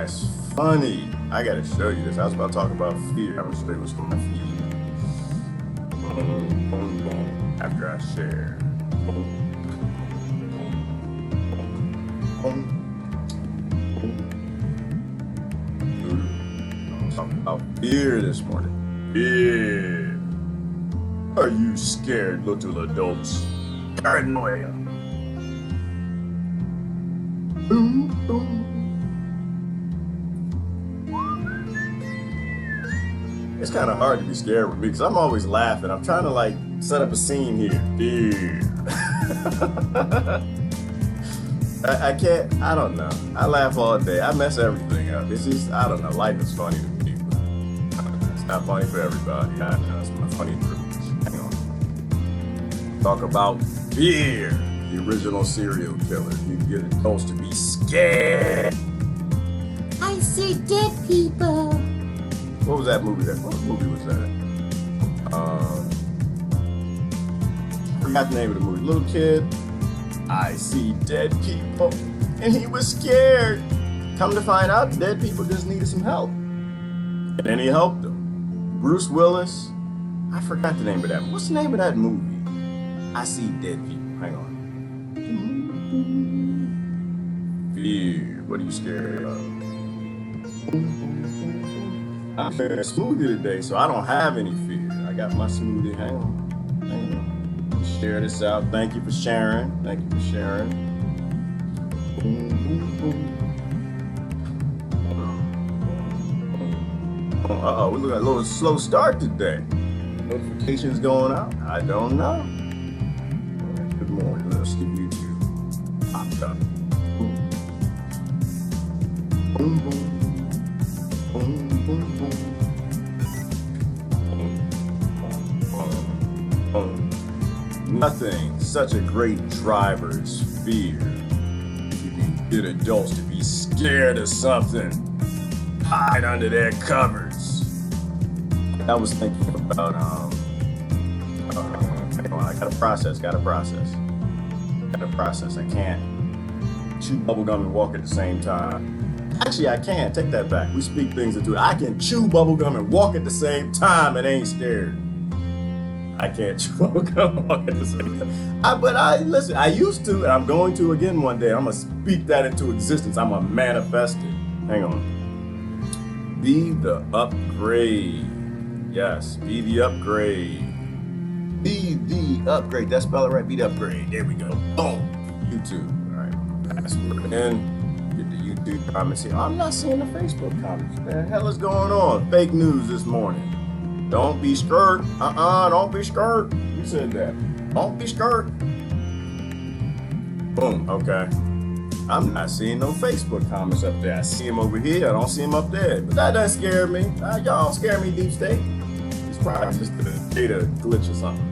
That's funny. I gotta show you this. I was about to talk about fear. I'm gonna show you what's from my feed. Boom, boom, boom. After I share. Boom, boom, boom. I'm talking about fear this morning. Fear. Are you scared, little adults? Paranoia. Boom, boom. It's kind of hard to be scared with me because I'm always laughing. I'm trying to like set up a scene here. Fear. I can't, I don't know. I laugh all day. I mess everything up. It's just, I don't know. Life is funny to me. It's not funny for everybody. I know it's not funny for me. Hang on. Talk about fear. The original serial killer. You get adults to be scared. I see dead people. What was that movie? What movie was that? I forgot the name of the movie. Little kid. I see dead people, and he was scared. Come to find out, dead people just needed some help, and then he helped them. Bruce Willis. I forgot the name of that. What's the name of that movie? I see dead people. Hang on. Fear. What are you scared of? I'm having a smoothie today, so I don't have any fear. I got my smoothie. Hang on. Share this out. Thank you for sharing. Thank you for sharing. Boom, boom, boom. Uh-oh, we look at a little slow start today. Notifications going out? I don't know. Good morning. Let's skip YouTube. Popped up. Boom. Boom, boom. Boom, boom, boom. Nothing such a great driver's fear. You can get adults to be scared of something. Hide under their covers. I was thinking about I gotta process. I can't chew bubblegum and walk at the same time. Actually, I can. Take that back. We speak things into it. I can chew bubblegum and walk at the same time and ain't scared. I can't chew bubblegum and walk at the same time. Listen, I used to, and I'm going to again one day. I'm going to speak that into existence. I'm going to manifest it. Hang on. Be the upgrade. Yes, be the upgrade. Be the upgrade. That's spell it right. Be the upgrade. There we go. Boom. YouTube. All right. Password in. YouTube comments here. I'm not seeing the Facebook comments. What the hell is going on? Fake news this morning. Don't be skurt. Don't be skurt. You said that. Don't be skurt. Boom. Okay. I'm not seeing no Facebook comments up there. I see them over here. I don't see them up there. But that doesn't scare me. Y'all don't scare me, Deep State. It's probably just a data glitch or something.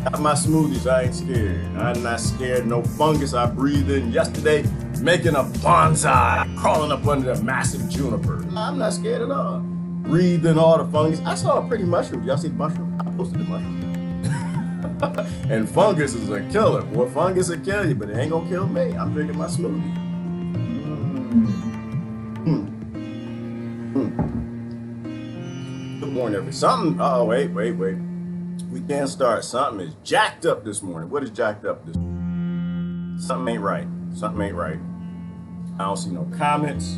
Got my smoothies. I ain't scared. I'm not scared. No fungus I breathed in yesterday. Making a bonsai, crawling up under the massive juniper. I'm not scared at all. Breathing all the fungus. I saw a pretty mushroom. Y'all see the mushroom? I posted the mushroom. And fungus is a killer. Boy, fungus will kill you, but it ain't gonna kill me. I'm drinking my smoothie. Good morning, everybody. Something. Oh, wait. We can't start. Something is jacked up this morning. What is jacked up this morning? Something ain't right. I don't see no comments.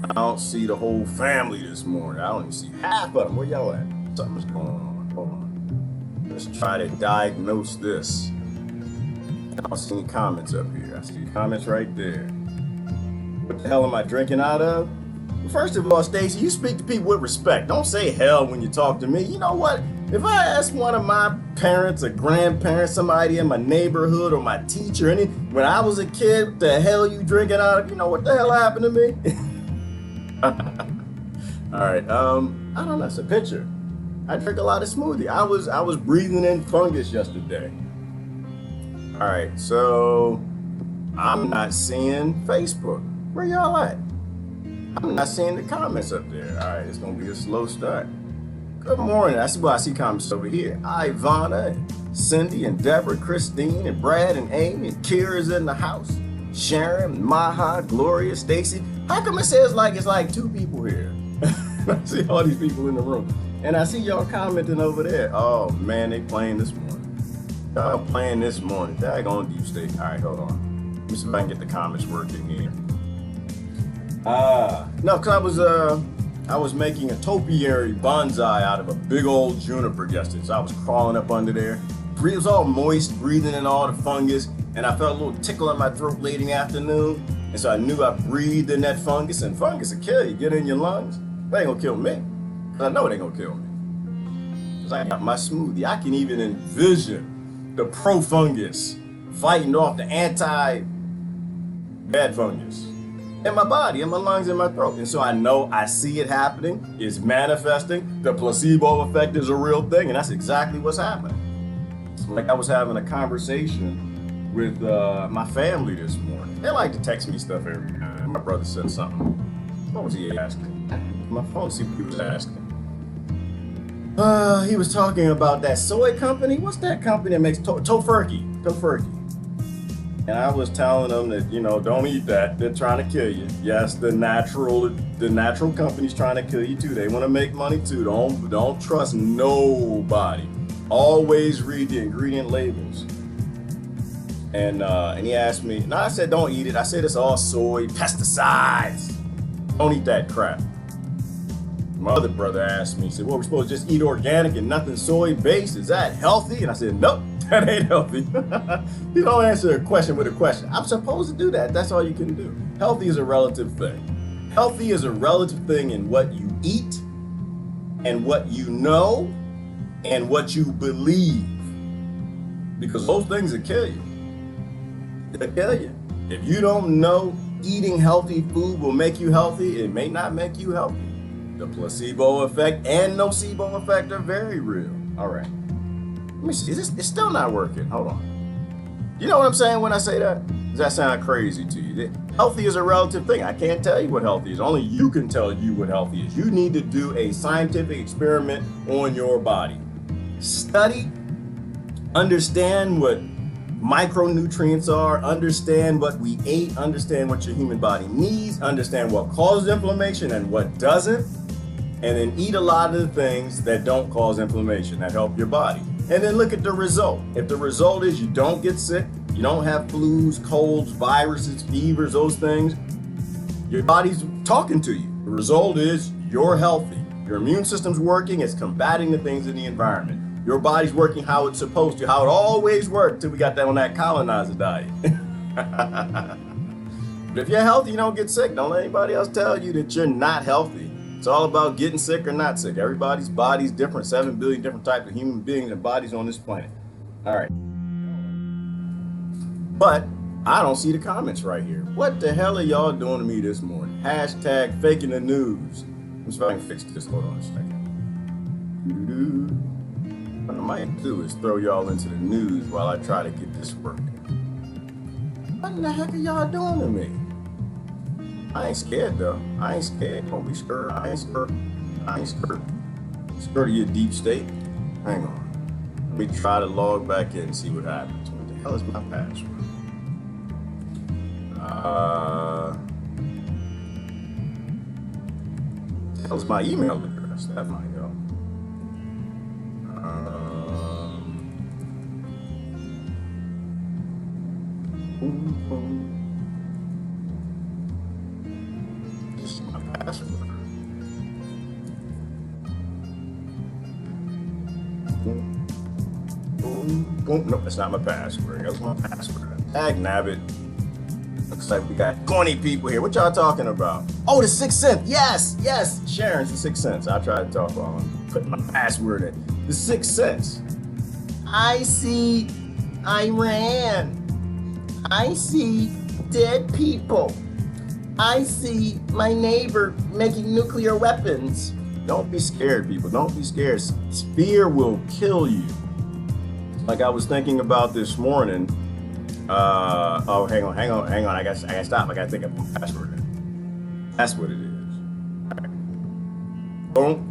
I don't see the whole family this morning. I don't even see half of them. Where y'all at? Something's going on. Hold on. Let's try to diagnose this. I don't see any comments up here. I see comments right there. What the hell am I drinking out of? First of all, Stacey, you speak to people with respect. Don't say hell when you talk to me. You know what? If I ask one of my parents, a grandparent, somebody in my neighborhood, or my teacher, when I was a kid, what the hell you drinking out of? You know what the hell happened to me? All right. I don't know. It's a picture. I drink a lot of smoothie. I was breathing in fungus yesterday. All right. So I'm not seeing Facebook. Where y'all at? I'm not seeing the comments up there. All right. It's gonna be a slow start. Good morning. I see comments over here. Ivana, and Cindy, and Deborah, Christine, and Brad, and Amy, and Kira's in the house. Sharon, Maha, Gloria, Stacy. How come it says like it's like 2 people here? I see all these people in the room. And I see y'all commenting over there. Oh man, they playing this morning. Y'all playing this morning. Daggone deep state. All right, hold on. Let me see if I can get the comments working here. No, cause I was making a topiary bonsai out of a big old juniper yesterday. So I was crawling up under there. It was all moist, breathing in all the fungus, and I felt a little tickle in my throat late in the afternoon. And so I knew I breathed in that fungus, and fungus will kill you. Get in your lungs. They ain't gonna kill me. Cause I know it ain't gonna kill me. Cause I got my smoothie. I can even envision the pro fungus fighting off the anti-bad fungus in my body, in my lungs, in my throat. And so I know I see it happening. It's manifesting. The placebo effect is a real thing, and that's exactly what's happening. Like I was having a conversation with my family this morning. They like to text me stuff every time. My brother said something. What was he asking? My phone, see what he was asking. He was talking about that soy company. What's that company that makes tofurkey? And I was telling them that, don't eat that. They're trying to kill you. Yes, the natural company's trying to kill you too. They want to make money too. Don't trust nobody. Always read the ingredient labels. And he asked me, and I said, don't eat it. I said it's all soy, pesticides. Don't eat that crap. My other brother asked me, he said, well, we're supposed to just eat organic and nothing soy-based. Is that healthy? And I said, nope, that ain't healthy. You don't answer a question with a question. I'm supposed to do that. That's all you can do. Healthy is a relative thing. Healthy is a relative thing in what you eat and what you know and what you believe. Because those things will kill you. They'll kill you. If you don't know eating healthy food will make you healthy, it may not make you healthy. The placebo effect and nocebo effect are very real. All right. Let me see. It's still not working. Hold on. You know what I'm saying when I say that? Does that sound crazy to you? Healthy is a relative thing. I can't tell you what healthy is. Only you can tell you what healthy is. You need to do a scientific experiment on your body. Study, understand what micronutrients are, understand what we ate, understand what your human body needs, understand what causes inflammation and what doesn't, and then eat a lot of the things that don't cause inflammation, that help your body. And then look at the result. If the result is you don't get sick, you don't have flus, colds, viruses, fevers, those things, your body's talking to you. The result is you're healthy. Your immune system's working, it's combating the things in the environment. Your body's working how it's supposed to, how it always worked till we got that on that colonizer diet. But if you're healthy, you don't get sick. Don't let anybody else tell you that you're not healthy. It's all about getting sick or not sick. Everybody's body's different. 7 billion different types of human beings and bodies on this planet. All right. But I don't see the comments right here. What the hell are y'all doing to me this morning? Hashtag faking the news. Let me see if I can fix this. Hold on a second. What I might do is throw y'all into the news while I try to get this working. What in the heck are y'all doing to me? I ain't scared though. I ain't scared. Don't be scared. I ain't scared. Scared of your deep state. Hang on. Let me try to log back in and see what happens. What the hell is my password? What the hell is my email address? That might help. This is my password. Nope, that's not my password. That's my password. Tag nabbit. Looks like we got 20 people here. What y'all talking about? Oh, the 6th Sense. Yes. Sharon's the 6th Sense. I tried to talk while I'm putting my password in. The 6th Sense. I see Iran. I see dead people. I see my neighbor making nuclear weapons. Don't be scared, people. Don't be scared. Fear will kill you. Like I was thinking about this morning. Oh, hang on. I gotta stop. I gotta think of my password. That's what it is. Right. Boom.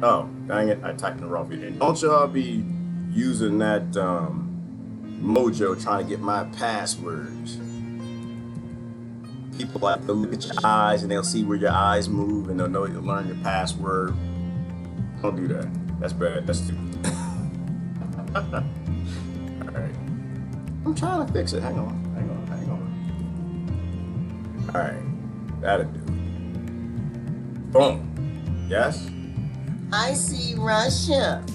Oh, dang it. I typed in the wrong video. Don't y'all be using that mojo trying to get my passwords. People like to look at your eyes and they'll see where your eyes move and they'll know you'll learn your password. Don't do that. That's bad. That's stupid. Alright. I'm trying to fix it. Hang on. Alright. That'll do it. Boom. Yes? I see Russia.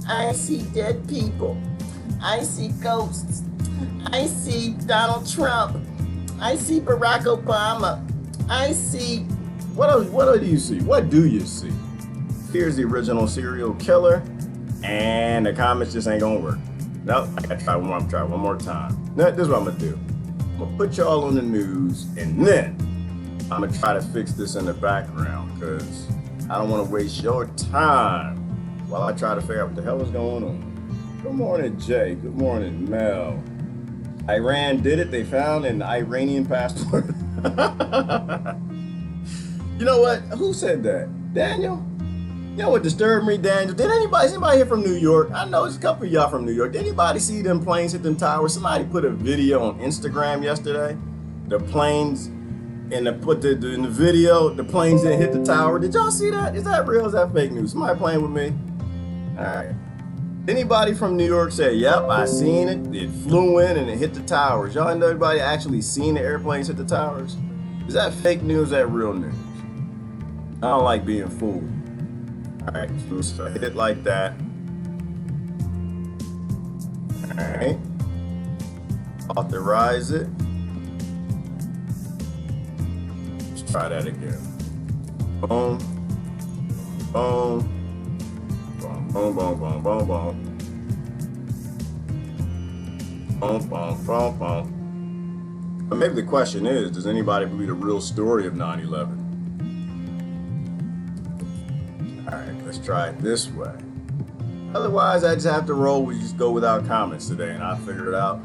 I see dead people. I see ghosts. I see Donald Trump. I see Barack Obama. I see... What do you see? What do you see? Here's the original serial killer, and the comments just ain't gonna work. Nope, I gotta try one more time. Now, this is what I'm gonna do. I'm gonna put y'all on the news, and then I'm gonna try to fix this in the background, because I don't wanna waste your time while I try to figure out what the hell is going on. Good morning, Jay. Good morning, Mel. Iran did it. They found an Iranian passport. You know what? Who said that? Daniel? You know what disturbed me, Daniel? Is anybody here from New York? I know there's a couple of y'all from New York. Did anybody see them planes hit them towers? Somebody put a video on Instagram yesterday. The planes, and in the video, the planes didn't hit the tower. Did y'all see that? Is that real? Is that fake news? Somebody playing with me? All right. Anybody from New York say, yep, I seen it. It flew in and it hit the towers. Y'all know anybody actually seen the airplanes hit the towers? Is that fake news or is that real news? I don't like being fooled. All right, so let's hit it like that. All right. Authorize it. Let's try that again. Boom. Boom. Boom, boom, boom, boom, boom. Boom, boom, boom, boom. But maybe the question is, does anybody believe the real story of 9/11? All right, let's try it this way. Otherwise, I just have to roll. We just go without comments today, and I'll figure it out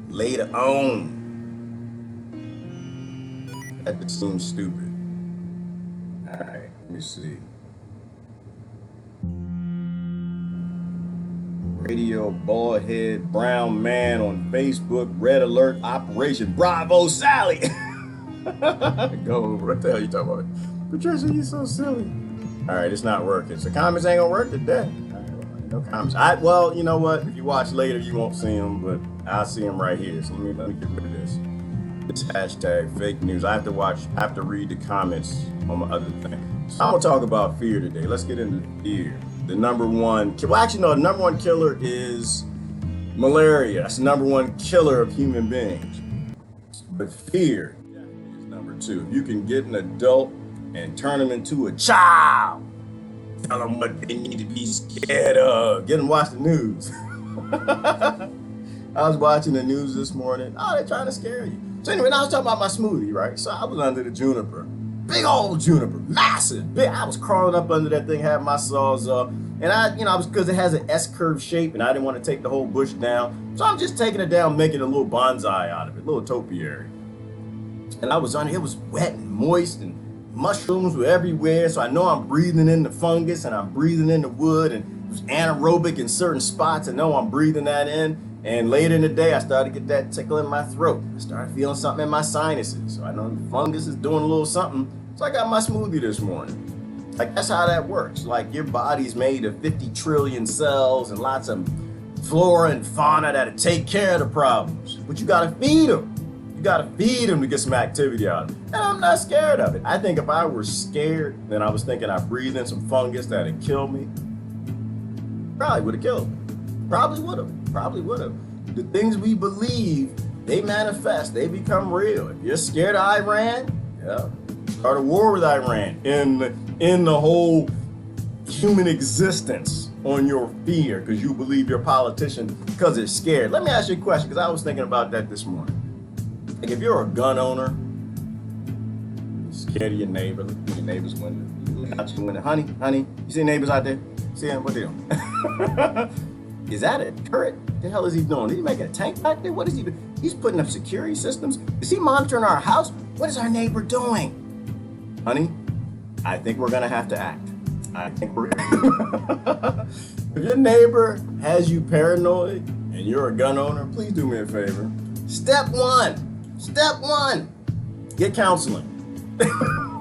later on. That just seems stupid. All right, let me see. Radio bald-head brown man on Facebook, red alert, Operation Bravo Sally. Go over. What the hell you talking about? Patricia, you so silly. All right, it's not working. So comments ain't gonna work today. All right, well, no comments. Well, you know what? If you watch later, you won't see them, but I'll see them right here. So let me get rid of this. This hashtag fake news. I have to read the comments on my other thing. So I'm gonna talk about fear today. Let's get into fear. The number one killer is malaria. That's the number one killer of human beings. But fear is number two. If you can get an adult and turn them into a child, tell them what they need to be scared of. Get them to watch the news. I was watching the news this morning. Oh, they're trying to scare you. So anyway, I was talking about my smoothie, right? So I was under the juniper. Big old juniper, massive, big. I was crawling up under that thing, had my saws up, and I was because it has an S-curve shape, and I didn't want to take the whole bush down, so I'm just taking it down, making a little bonsai out of it, a little topiary. And I was under, it was wet and moist, and mushrooms were everywhere, so I know I'm breathing in the fungus, and I'm breathing in the wood, and it was anaerobic in certain spots, I know I'm breathing that in. And later in the day, I started to get that tickle in my throat. I started feeling something in my sinuses. So I know the fungus is doing a little something. So I got my smoothie this morning. Like, that's how that works. Like, your body's made of 50 trillion cells and lots of flora and fauna that'll take care of the problems. But you gotta feed them. You gotta feed them to get some activity out of them. And I'm not scared of it. I think if I were scared, then I was thinking I breathed in some fungus that'd kill me, probably would have killed me. Probably would have. The things we believe, they manifest, they become real. If you're scared of Iran, yeah, start a war with Iran. In the whole human existence on your fear, because you believe your politician because they're scared. Let me ask you a question, because I was thinking about that this morning. Like, if you're a gun owner, you're scared of your neighbor, look through your neighbor's window. Look out your window. Honey, you see neighbors out there? See them? What they doing? Is that a turret? What the hell is he doing? Is he making a tank back there? What is he doing? He's putting up security systems? Is he monitoring our house? What is our neighbor doing? Honey, I think we're gonna have to act. I think we're If your neighbor has you paranoid and you're a gun owner, please do me a favor. Step one, get counseling.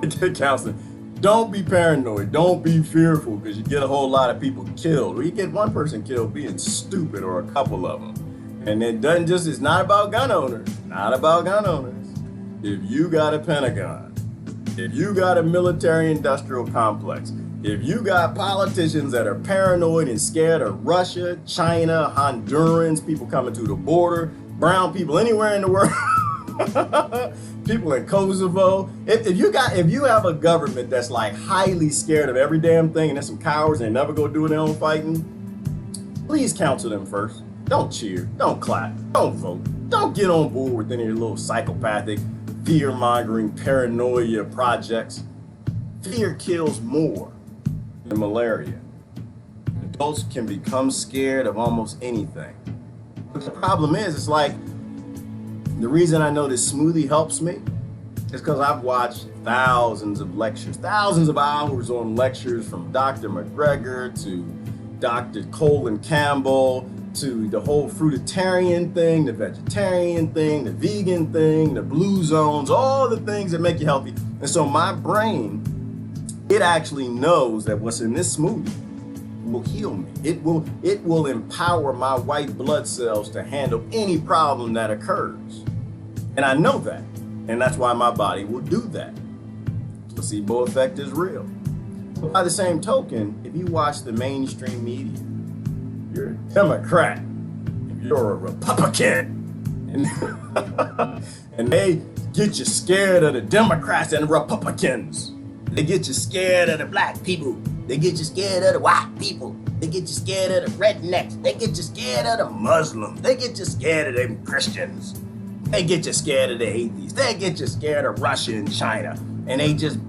Get counseling. Don't be paranoid. Don't be fearful because you get a whole lot of people killed. Or you get one person killed being stupid or a couple of them. And it doesn't just, it's not about gun owners. Not about gun owners. If you got a Pentagon, if you got a military industrial complex, if you got politicians that are paranoid and scared of Russia, China, Hondurans, people coming to the border, brown people anywhere in the world, people in Kosovo. If you have a government that's like highly scared of every damn thing and there's some cowards and they never go do their own fighting, please counsel them first. Don't cheer, don't clap, don't vote, don't get on board with any of your little psychopathic, fear-mongering, paranoia projects. Fear kills more than malaria. Adults can become scared of almost anything. But the problem is, it's like, the reason I know this smoothie helps me is because I've watched thousands of lectures, thousands of hours on lectures from Dr. McGregor to Dr. Colin Campbell to the whole fruitarian thing, the vegetarian thing, the vegan thing, the blue zones, all the things that make you healthy. And so my brain, it actually knows that what's in this smoothie will heal me. It will empower my white blood cells to handle any problem that occurs. And I know that. And that's why my body will do that. The placebo effect is real. But by the same token, if you watch the mainstream media, you're a Democrat, if you're a Republican, and they get you scared of the Democrats and the Republicans. They get you scared of the black people. They get you scared of the white people. They get you scared of the rednecks. They get you scared of the Muslims. They get you scared of them Christians. They get you scared of the atheists. They get you scared of Russia and China. And they just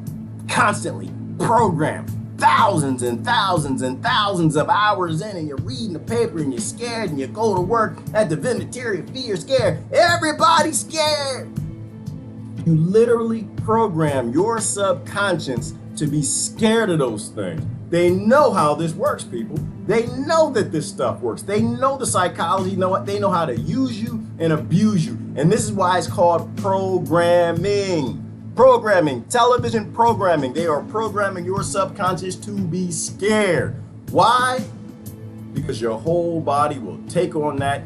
constantly program thousands and thousands and thousands of hours in, and you're reading the paper and you're scared and you go to work at the Vinatieri fear scared. Everybody's scared. You literally program your subconscious to be scared of those things. They know how this works, people. They know that this stuff works. They know the psychology, they know how to use you and abuse you. And this is why it's called programming. Programming, television programming. They are programming your subconscious to be scared. Why? Because your whole body will take on that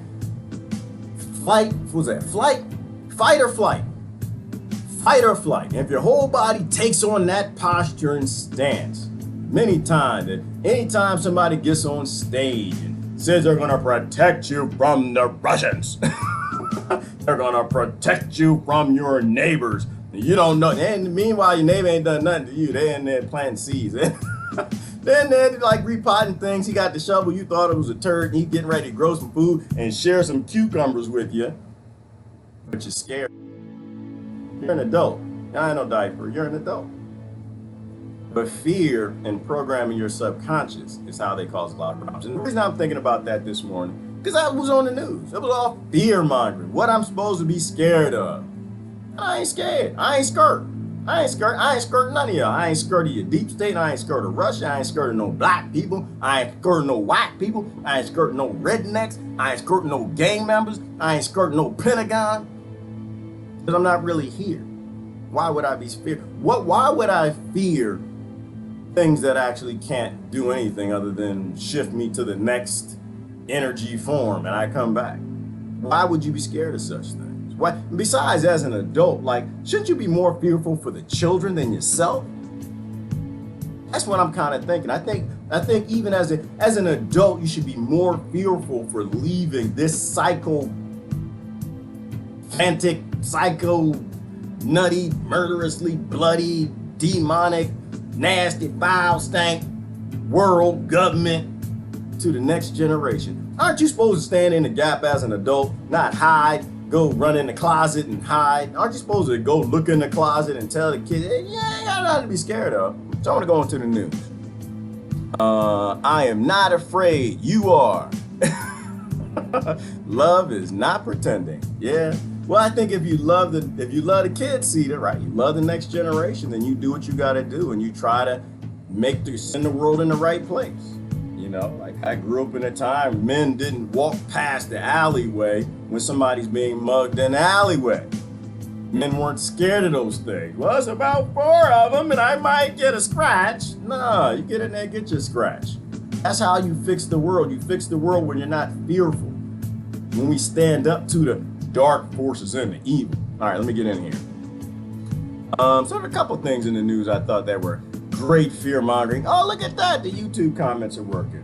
fight or flight. Fight or flight. If your whole body takes on that posture and stance, many times, anytime somebody gets on stage and says they're gonna protect you from the Russians, they're gonna protect you from your neighbors. You don't know, and meanwhile your neighbor ain't done nothing to you. They in there planting seeds. Then they're like repotting things. He got the shovel, you thought it was a turd, and he's getting ready to grow some food and share some cucumbers with you. But you're scared. You're an adult. I ain't no diaper. You're an adult. But fear and programming your subconscious is how they cause a lot of problems. And the reason I'm thinking about that this morning, because I was on the news. It was all fear mongering. What I'm supposed to be scared of. I ain't scared. I ain't skurt. I ain't scared none of y'all. I ain't scared of your deep state. I ain't scared of Russia. I ain't scared of no black people. I ain't scared of no white people. I ain't scared of no rednecks. I ain't scared of no gang members. I ain't scared of no Pentagon. Because I'm not really here. Why would I be scared? Why would I fear things that actually can't do anything other than shift me to the next energy form and I come back? Why would you be scared of such things? Why? Besides, as an adult, like, shouldn't you be more fearful for the children than yourself? That's what I'm kind of thinking. I think even as an adult, you should be more fearful for leaving this psycho, nutty, murderously bloody, demonic, nasty, foul, stank world government to the next generation. Aren't you supposed to stand in the gap as an adult, not hide? Go run in the closet and hide? Aren't you supposed to go look in the closet and tell the kids, hey, yeah, ain't got nothing to be scared of? So I want to go into the news. I am not afraid. You are. Love is not pretending. Yeah. Well, I think if you love the kids, Cedar, right? You love the next generation, then you do what you got to do, and you try to send the world in the right place. You know, like I grew up in a time men didn't walk past the alleyway when somebody's being mugged in the alleyway. Men weren't scared of those things. Well, it's about 4 of them and I might get a scratch. No, you get in there, get your scratch. That's how you fix the world. You fix the world when you're not fearful. When we stand up to the dark forces and the evil. All right, let me get in here. So there are a couple things in the news I thought that were great fear mongering. Oh, look at that. The YouTube comments are working.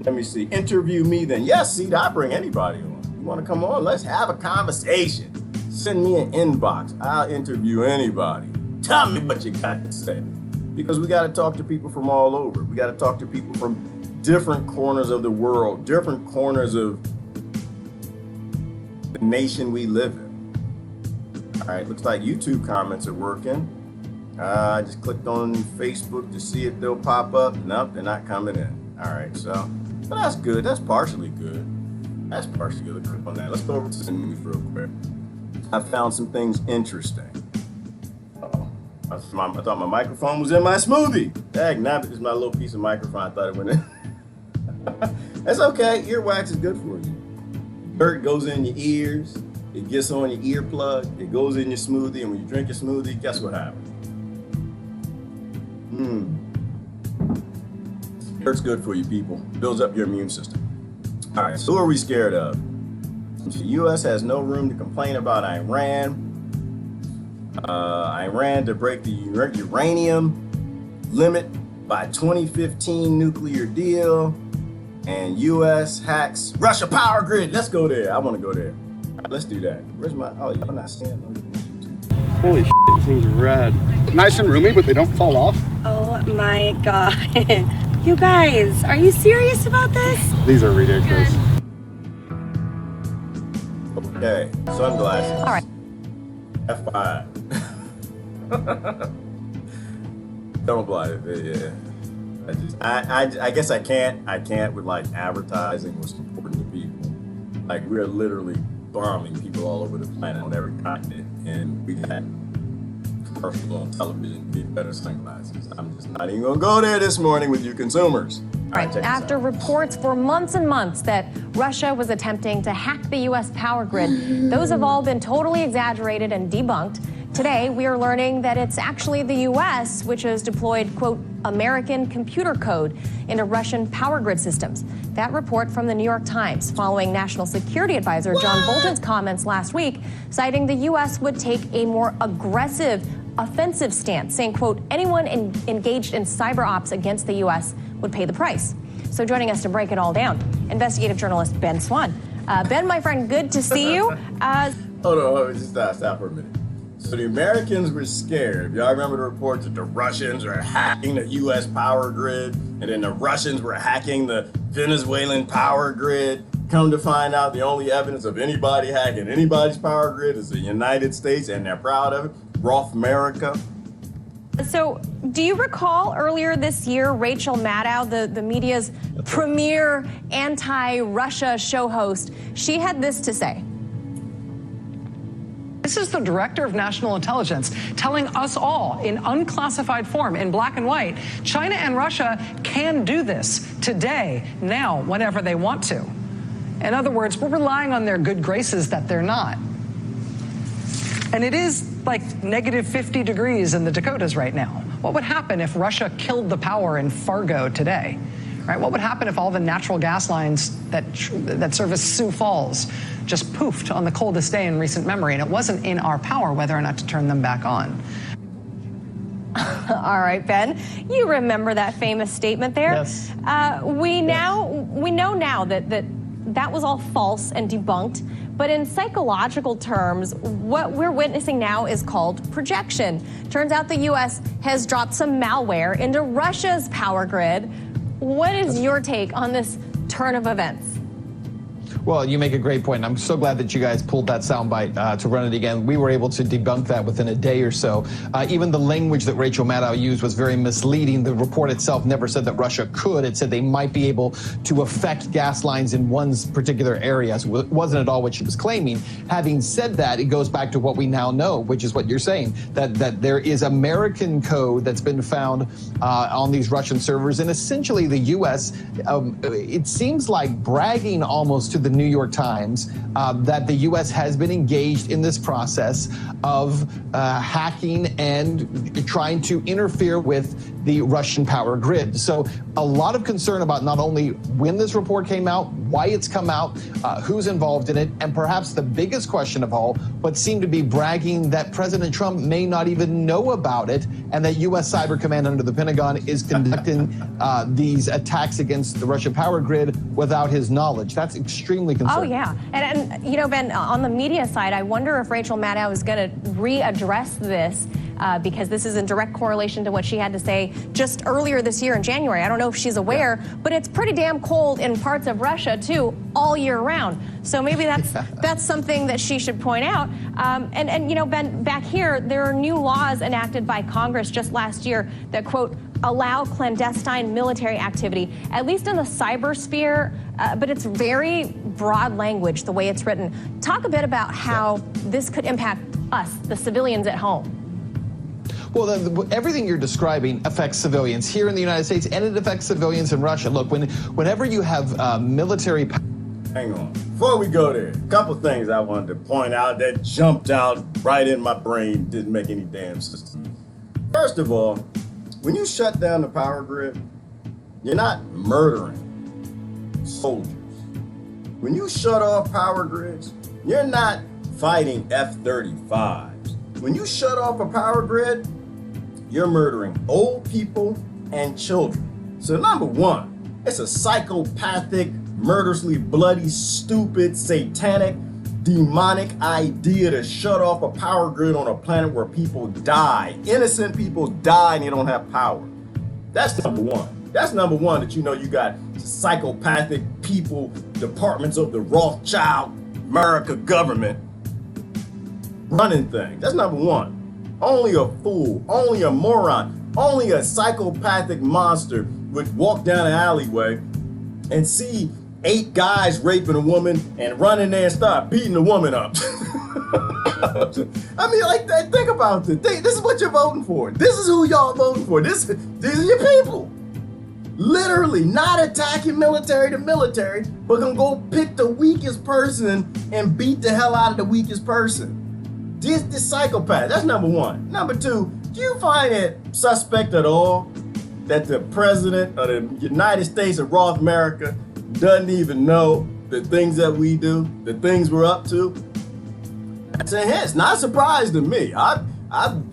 Let me see. Interview me then. Yes, see, I bring anybody on. You want to come on? Let's have a conversation. Send me an inbox. I'll interview anybody. Tell me what you got to say. Because we got to talk to people from all over. We got to talk to people from different corners of the world, different corners of the nation we live in. All right, looks like YouTube comments are working. I just clicked on Facebook to see if they'll pop up. Nope, they're not coming in. All right, so well, that's good. That's partially good. That's partially good. Let's click on that. Let's go over to the news real quick. I found some things interesting. I thought my microphone was in my smoothie. Dang, now it's my little piece of microphone. I thought it went in. That's okay. Earwax is good for you. Dirt goes in your ears. It gets on your earplug. It goes in your smoothie. And when you drink your smoothie, guess what happens? Dirt's good for you, people. Builds up your immune system. All right, so who are we scared of? The U.S. has no room to complain about Iran. Iran to break the uranium limit by 2015 nuclear deal. And U.S. hacks Russia power grid. Let's go there. I want to go there. All right, let's do that. Where's my, oh, you're not seeing YouTube. Holy shit, these things are rad. Nice and roomy, but they don't fall off. Oh my God. You guys, are you serious about this? These are ridiculous. Okay, sunglasses. All right. F5. Don't blind it. Yeah. I guess I can't with like advertising what's important to people. Like we're literally bombing people all over the planet on every continent, and we got commercials on television get better sunglasses. I'm just not even gonna go there this morning with you consumers. Right. After reports for months and months that Russia was attempting to hack the U.S. power grid, those have all been totally exaggerated and debunked. Today, we are learning that it's actually the U.S. which has deployed, quote, American computer code into Russian power grid systems. That report from the New York Times following National Security Advisor John Bolton's comments last week, citing the U.S. would take a more aggressive, offensive stance, saying, quote, anyone engaged in cyber ops against the U.S. would pay the price. So joining us to break it all down, investigative journalist Ben Swan. Ben, my friend, good to see you. Hold on, just stop for a minute. So the Americans were scared. Y'all remember the reports that the Russians are hacking the U.S. power grid, and then the Russians were hacking the Venezuelan power grid. Come to find out, the only evidence of anybody hacking anybody's power grid is the United States, and they're proud of it. Rothmerican. So, do you recall earlier this year, Rachel Maddow, the media's premier anti-Russia show host, she had this to say. This is the director of national intelligence telling us all in unclassified form, in black and white, China and Russia can do this today, now, whenever they want to. In other words, we're relying on their good graces that they're not. And it is like negative 50 degrees in the Dakotas right now. What would happen if Russia killed the power in Fargo today? Right? What would happen if all the natural gas lines that service Sioux Falls just poofed on the coldest day in recent memory, and it wasn't in our power whether or not to turn them back on? All right, Ben, you remember that famous statement there? Yes. We know now that was all false and debunked. But in psychological terms, what we're witnessing now is called projection. Turns out the U.S. has dropped some malware into Russia's power grid. What is your take on this turn of events? Well, you make a great point. I'm so glad that you guys pulled that soundbite to run it again. We were able to debunk that within a day or so. Even the language that Rachel Maddow used was very misleading. The report itself never said that Russia could. It said they might be able to affect gas lines in one particular area. So it wasn't at all what she was claiming. Having said that, it goes back to what we now know, which is what you're saying, that there is American code that's been found on these Russian servers. And essentially the U.S., it seems like bragging almost to the New York Times that the U.S. has been engaged in this process of hacking and trying to interfere with the Russian power grid. So a lot of concern about not only when this report came out, why it's come out, who's involved in it, and perhaps the biggest question of all, what seemed to be bragging that President Trump may not even know about it, and that U.S. Cyber Command under the Pentagon is conducting these attacks against the Russian power grid without his knowledge. That's extremely concerning. Oh, yeah. And you know, Ben, on the media side, I wonder if Rachel Maddow is going to readdress this because this is in direct correlation to what she had to say just earlier this year in January. I don't know if she's aware, but it's pretty damn cold in parts of Russia, too, all year round. So maybe that's something that she should point out. And you know, Ben, back here, there are new laws enacted by Congress just last year that, quote, allow clandestine military activity, at least in the cyber sphere, but it's very broad language, the way it's written. Talk a bit about how this could impact us, the civilians at home. Well, everything you're describing affects civilians here in the United States, and it affects civilians in Russia. Look, whenever you have military... Hang on. Before we go there, a couple things I wanted to point out that jumped out right in my brain, didn't make any damn sense. First of all, when you shut down the power grid, you're not murdering soldiers. When you shut off power grids, you're not fighting F-35s. When you shut off a power grid, you're murdering old people and children. So number one, it's a psychopathic, murderously bloody, stupid, satanic, demonic idea to shut off a power grid on a planet where people die. Innocent people die and they don't have power. That's number one. That's number one, that you know you got psychopathic people, departments of the Rothschild America government running things. That's number one. Only a fool, only a moron, only a psychopathic monster would walk down an alleyway and see 8 guys raping a woman and run in there and start beating the woman up. I mean, like, think about this. This is what you're voting for. This is who y'all voting for. These are your people. Literally not attacking military to military, but gonna go pick the weakest person and beat the hell out of the weakest person. This psychopath, that's number one. Number two, do you find it suspect at all that the president of the United States of Rothmerican doesn't even know the things that we do, the things we're up to? That's a hint. It's not a surprise to me. I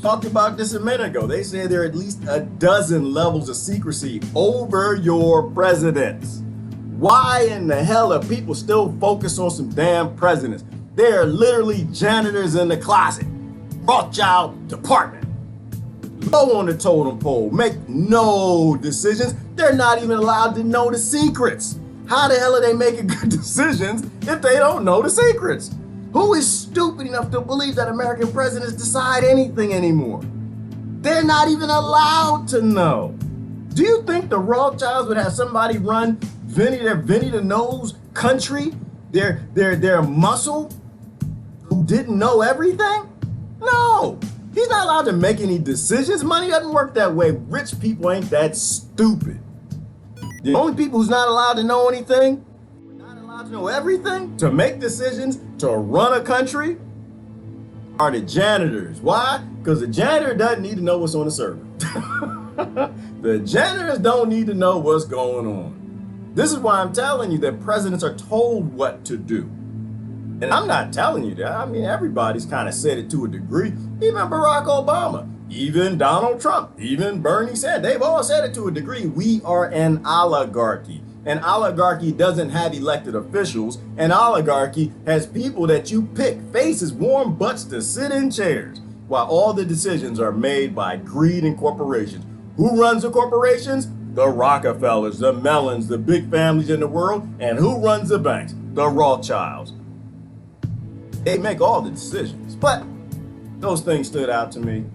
talked about this a minute ago. They say there are at least a dozen levels of secrecy over your presidents. Why in the hell are people still focused on some damn presidents? They're literally janitors in the closet. Rothschild department. Low on the totem pole. Make no decisions. They're not even allowed to know the secrets. How the hell are they making good decisions if they don't know the secrets? Who is stupid enough to believe that American presidents decide anything anymore? They're not even allowed to know. Do you think the Rothschilds would have somebody run their Vinny the Nose country, their muscle, who didn't know everything? No, he's not allowed to make any decisions. Money doesn't work that way. Rich people ain't that stupid. The only people who's not allowed to know anything, not allowed to know everything, to make decisions, to run a country, are the janitors. Why? Because the janitor doesn't need to know what's on the server. The janitors don't need to know what's going on. This is why I'm telling you that presidents are told what to do. And I'm not telling you that. I mean, everybody's kind of said it to a degree. Even Barack Obama, even Donald Trump, even Bernie Sanders, they've all said it to a degree. We are an oligarchy. An oligarchy doesn't have elected officials. An oligarchy has people that you pick, faces, warm butts to sit in chairs, while all the decisions are made by greed and corporations. Who runs the corporations? The Rockefellers, the Mellons, the big families in the world. And who runs the banks? the Rothschilds. They make all the decisions, but those things stood out to me.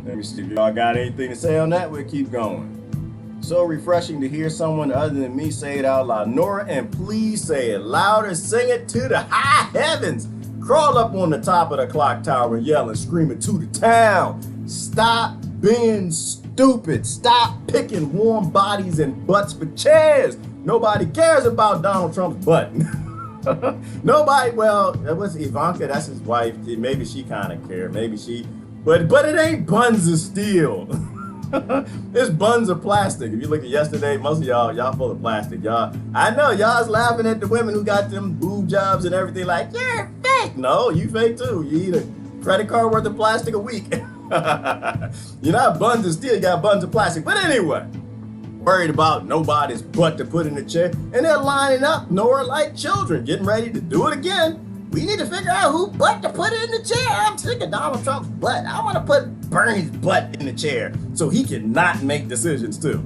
Let me see if y'all got anything to say on that. We'll keep going. So refreshing to hear someone other than me say it out loud. Nora, and please say it louder. Sing it to the high heavens. Crawl up on the top of the clock tower and yell and scream it to the town. Stop being stupid. Stop picking warm bodies and butts for chairs. Nobody cares about Donald Trump's butt. Nobody, well, that was Ivanka, that's his wife. Maybe she kind of cared. Maybe she, but it ain't buns of steel. It's buns of plastic. If you look at yesterday, most of y'all full of plastic. Y'all, I know y'all's laughing at the women who got them boob jobs and everything like, you're fake. No, you fake too. You eat a credit card worth of plastic a week. You're not buns of steel, you got buns of plastic. But anyway, worried about nobody's butt to put in the chair. And they're lining up, Nora, like children, getting ready to do it again. We need to figure out who butt to put in the chair. I'm sick of Donald Trump's butt. I want to put Bernie's butt in the chair so he can not make decisions too.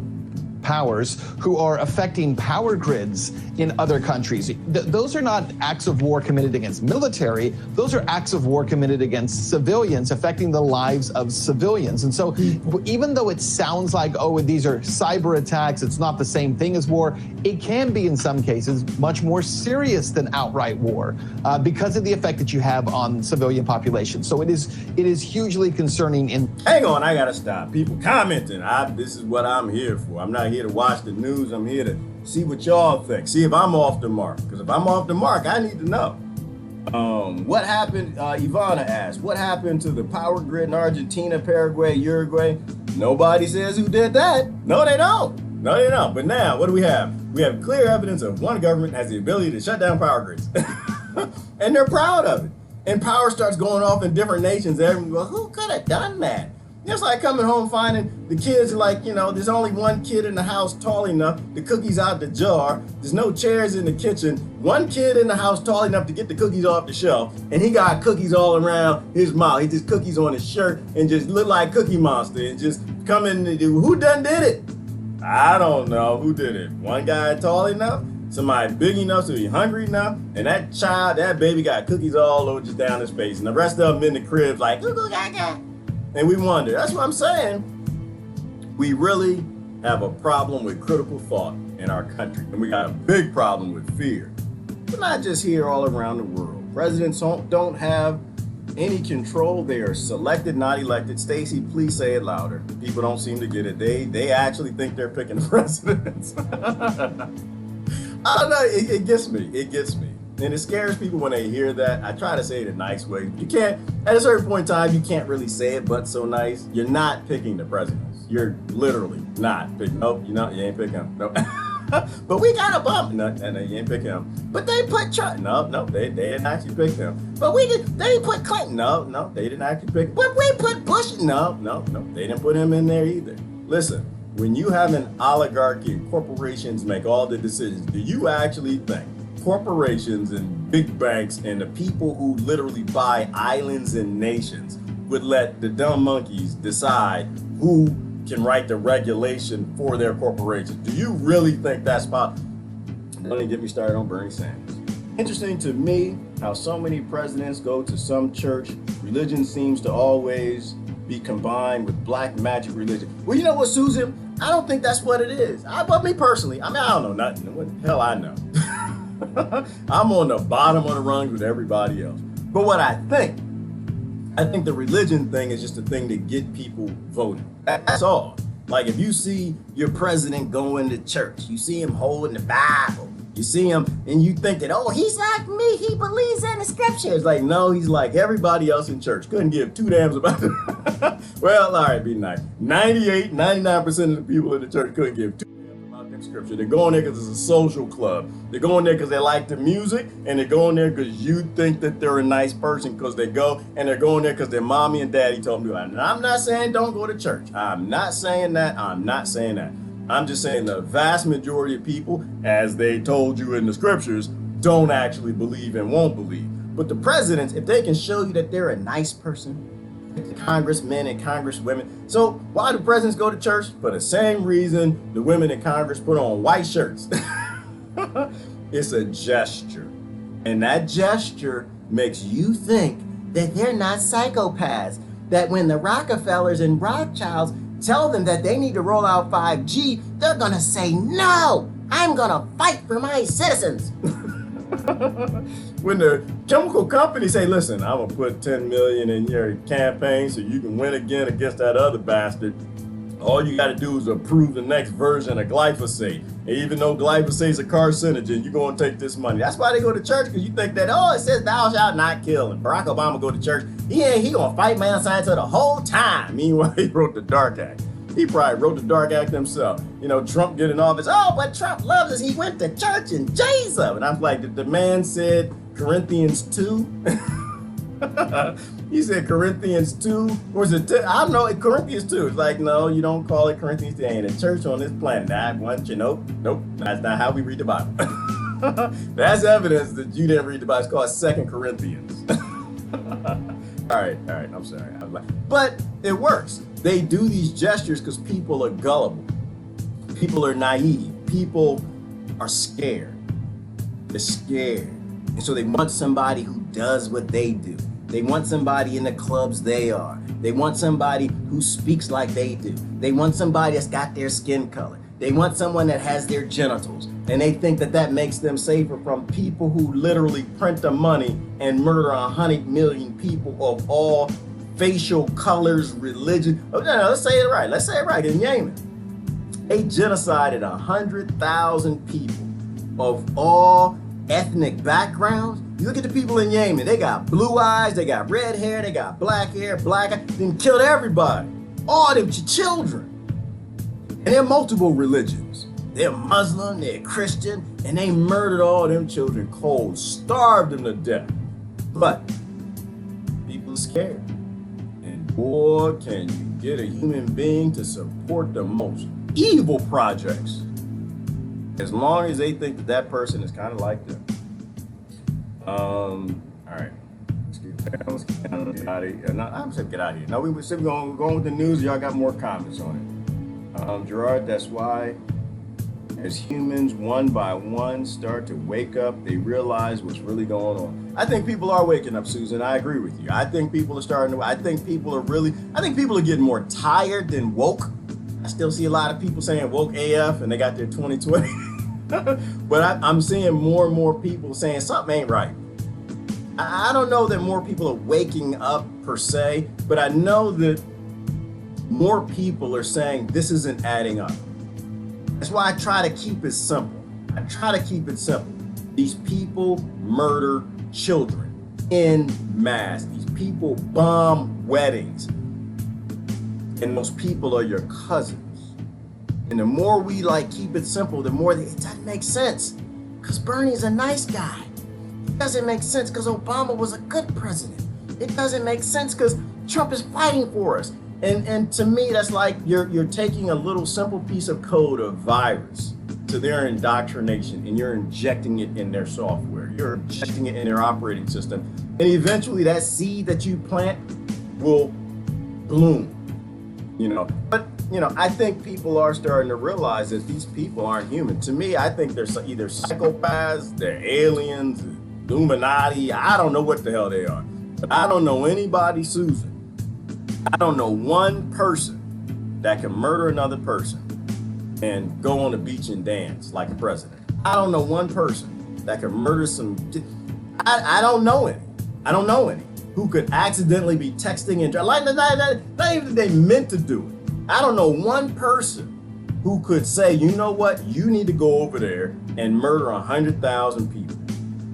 Powers who are affecting power grids in other countries. Those are not acts of war committed against military. Those are acts of war committed against civilians, affecting the lives of civilians. And so even though it sounds like, oh, these are cyber attacks, it's not the same thing as war, it can be in some cases much more serious than outright war because of the effect that you have on civilian populations. So it is hugely concerning. Hang on, I gotta stop. People commenting. This is what I'm here for. I'm not here to watch the news. I'm here to see what y'all think. See if I'm off the mark. Because if I'm off the mark, I need to know. What happened? Ivana asked, what happened to the power grid in Argentina, Paraguay, Uruguay? Nobody says who did that. No, they don't. No, they don't. But now, what do we have? We have clear evidence of one government has the ability to shut down power grids. And they're proud of it. And power starts going off in different nations. Everyone goes, who could have done that? It's like coming home finding the kids are like, there's only one kid in the house tall enough, the cookies out the jar, there's no chairs in the kitchen, one kid in the house tall enough to get the cookies off the shelf, and he got cookies all around his mouth. He just cookies on his shirt and just look like Cookie Monster and just come in and do, who done did it? I don't know who did it. One guy tall enough, somebody big enough to be hungry enough, and that baby got cookies all over just down his face, and the rest of them in the cribs like, goo goo gaga. And we wonder, that's what I'm saying. We really have a problem with critical thought in our country. And we got a big problem with fear. But not just here, all around the world. Presidents don't have any control. They are selected, not elected. Stacey, please say it louder. People don't seem to get it. They actually think they're picking the presidents. I don't know, it gets me. It gets me. And it scares people when they hear that. I try to say it in a nice way. You can't, at a certain point in time, you can't really say it, but so nice. You're not picking the presidents. You're literally not picking. Nope, you ain't picking him. Nope. But we got a bump. No, you ain't picking him. But they put Trump. No, they didn't actually pick him. But they put Clinton. No, they didn't actually pick him. But we put Bush. No, they didn't put him in there either. Listen, when you have an oligarchy and corporations make all the decisions, do you actually think corporations and big banks and the people who literally buy islands and nations would let the dumb monkeys decide who can write the regulation for their corporations? Do you really think that's possible? Don't even get me started on Bernie Sanders. Interesting to me how so many presidents go to some church. Religion seems to always be combined with black magic religion. Well, you know what, Susan? I don't think that's what it is. But me personally, I don't know nothing. What the hell I know? I'm on the bottom of the rung with everybody else. But what I think the religion thing is just a thing to get people voting. That's all. Like if you see your president going to church, you see him holding the Bible, you see him and you think that, oh, he's like me, he believes in the scriptures. Like, no, he's like everybody else in church. Couldn't give two damns about it. Well, all right, be nice. 99% of the people in the church couldn't give two scripture. They're going there because it's a social club. They're going there because they like the music, and they're going there because you think that they're a nice person because they go, and they're going there because their mommy and daddy told them to. And I'm not saying don't go to church. I'm not saying that. I'm just saying the vast majority of people, as they told you in the scriptures, don't actually believe and won't believe. But the presidents, if they can show you that they're a nice person, congressmen and congresswomen. So why do presidents go to church? For the same reason the women in Congress put on white shirts. It's a gesture. And that gesture makes you think that they're not psychopaths. That when the Rockefellers and Rothschilds tell them that they need to roll out 5G, they're gonna say, no, I'm gonna fight for my citizens. When the chemical companies say, listen, I'm gonna put 10 million in your campaign so you can win again against that other bastard, all you gotta do is approve the next version of glyphosate. And even though glyphosate is a carcinogen, you're gonna take this money. That's why they go to church, because you think that, oh, it says thou shalt not kill. And Barack Obama go to church, he gonna fight Monsanto the whole time. Meanwhile, he wrote the Dark Act. He probably wrote the Dark Act himself. You know, Trump get in office, oh, but Trump loves us. He went to church in Jesus. And I'm like, the man said Corinthians 2. He said Corinthians 2, or is it 10? I don't know, Corinthians 2. It's like, no, you don't call it Corinthians 2. There ain't a church on this planet. I want you, nope, that's not how we read the Bible. That's evidence that you didn't read the Bible. It's called 2 Corinthians. All right, I'm sorry. But it works. They do these gestures because people are gullible. People are naive. People are scared. They're scared. And so they want somebody who does what they do. They want somebody in the clubs they are. They want somebody who speaks like they do. They want somebody that's got their skin color. They want someone that has their genitals. And they think that that makes them safer from people who literally print the money and murder 100 million people of all facial colors, religion. Oh, no, let's say it right. Let's say it right. In Yemen, they genocided 100,000 people of all ethnic backgrounds. You look at the people in Yemen, they got blue eyes, they got red hair, they got black hair, black eyes, then killed everybody. All them children. And they're multiple religions. They're Muslim, they're Christian, and they murdered all them children cold, starved them to death. But people are scared. And boy, can you get a human being to support the most evil projects, as long as they think that that person is kind of like them. All right. Let's get out of here. No, I'm saying get out of here. No, we said we're going with the news. Y'all got more comments on it. Gerard, that's why as humans, one by one, start to wake up, they realize what's really going on. I think people are waking up, Susan. I agree with you. I think people are I think people are getting more tired than woke. I still see a lot of people saying woke AF and they got their 2020. But I'm seeing more and more people saying something ain't right. I don't know that more people are waking up per se, but I know that more people are saying this isn't adding up. That's why I try to keep it simple. These people murder children en masse. These people bomb weddings. And those people are your cousins. And the more we keep it simple, the more it doesn't make sense. Because Bernie's a nice guy. It doesn't make sense because Obama was a good president. It doesn't make sense because Trump is fighting for us. And to me, that's like you're taking a little simple piece of code, a virus, to their indoctrination, and you're injecting it in their software. You're injecting it in their operating system. And eventually that seed that you plant will bloom. But I think people are starting to realize that these people aren't human. To me, I think they're either psychopaths, they're aliens, Illuminati. I don't know what the hell they are. But I don't know anybody, Susan. I don't know one person that can murder another person and go on the beach and dance like a president. I don't know one person that can murder some. I don't know any. I don't know any who could accidentally be texting and not even they meant to do it. I don't know one person who could say, you know what, you need to go over there and murder 100,000 people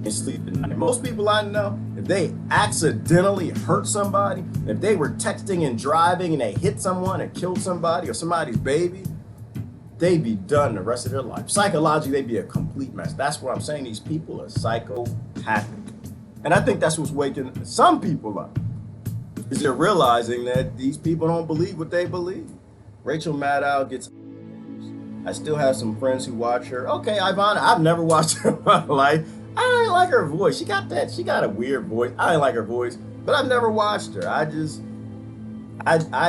and sleep at night. Most people I know, if they accidentally hurt somebody, if they were texting and driving and they hit someone and killed somebody or somebody's baby, they'd be done the rest of their life. Psychologically, they'd be a complete mess. That's what I'm saying. These people are psychopathic. And I think that's what's waking some people up, is they're realizing that these people don't believe what they believe. Rachel Maddow gets. I still have some friends who watch her. Okay, Ivana, I've never watched her in my life. I ain't like her voice. She got a weird voice. I ain't like her voice, but I've never watched her. I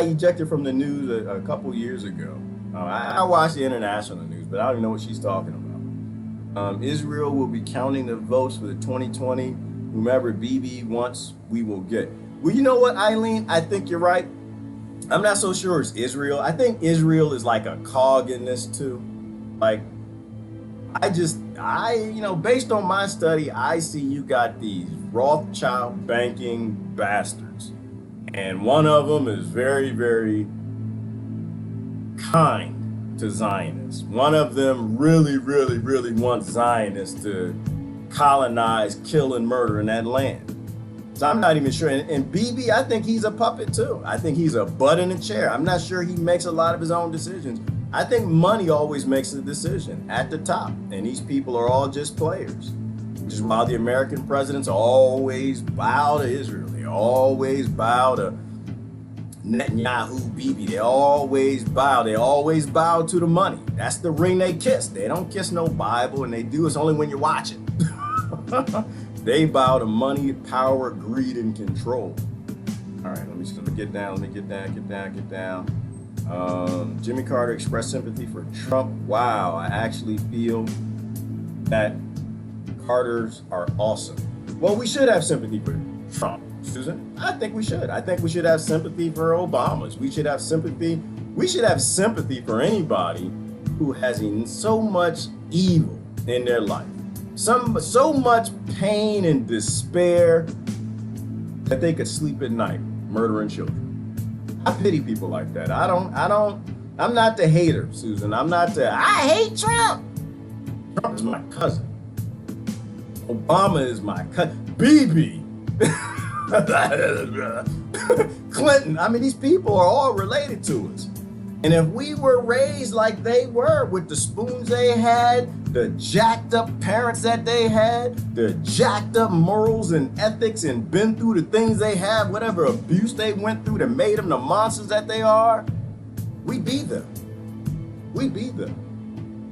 ejected from the news a couple years ago. I watch the international news, but I don't even know what she's talking about. Israel will be counting the votes for the 2020. Whomever BB wants, we will get. Well, you know what, Eileen? I think you're right. I'm not so sure it's Israel. I think Israel is like a cog in this too. Like, based on my study, I see you got these Rothschild banking bastards. And one of them is very, very kind to Zionists. One of them really, really, really wants Zionists to colonize, kill, and murder in that land. So I'm not even sure. And Bibi, I think he's a puppet too. I think he's a butt in a chair. I'm not sure he makes a lot of his own decisions. I think money always makes the decision at the top. And these people are all just players. Which is why the American presidents always bow to Israel. They always bow to Netanyahu, Bibi. They always bow to the money. That's the ring they kiss. They don't kiss no Bible, and they do it's only when you're watching. They bow to money, power, greed, and control. All right, let me get down. Jimmy Carter expressed sympathy for Trump. Wow, I actually feel that Carters are awesome. Well, we should have sympathy for Trump, Susan. I think we should. I think we should have sympathy for Obamas. We should have sympathy. We should have sympathy for anybody who has so much evil in their life. So much pain and despair that they could sleep at night, murdering children. I pity people like that. I'm not the hater, Susan. I hate Trump. Trump is my cousin. Obama is my cousin. BB. Clinton. I mean, these people are all related to us. And if we were raised like they were, with the spoons they had, the jacked up parents that they had, the jacked up morals and ethics, and been through the things they have, whatever abuse they went through that made them the monsters that they are, we'd be them.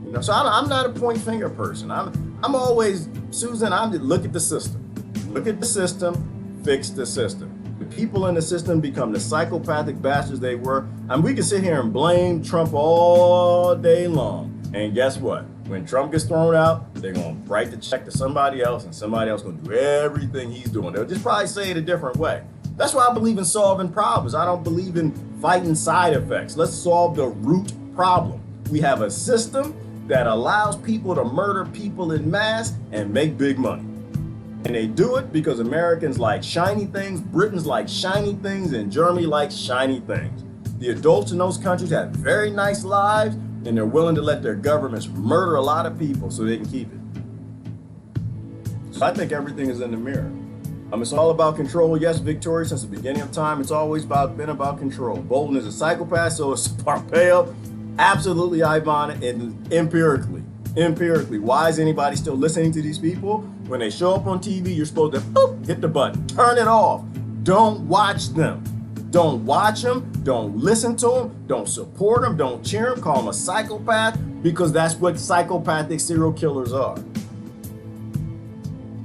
You know, so I'm not a point finger person. I'm always, Susan, look at the system. Look at the system, fix the system. The people in the system become the psychopathic bastards they were. I mean, we can sit here and blame Trump all day long. And guess what? When Trump gets thrown out, they're going to write the check to somebody else, and somebody else going to do everything he's doing. They'll just probably say it a different way. That's why I believe in solving problems. I don't believe in fighting side effects. Let's solve the root problem. We have a system that allows people to murder people in mass and make big money. And they do it because Americans like shiny things, Britons like shiny things, and Germany likes shiny things. The adults in those countries have very nice lives, and they're willing to let their governments murder a lot of people so they can keep it. So I think everything is in the mirror. It's all about control. Yes, Victoria, since the beginning of time, it's always been about control. Bolton is a psychopath, so is Pompeo. Absolutely ironic and empirically. Why is anybody still listening to these people? When they show up on TV, you're supposed to hit the button, turn it off. Don't watch them. Don't watch them. Don't listen to them. Don't support them. Don't cheer them. Call them a psychopath, because that's what psychopathic serial killers are.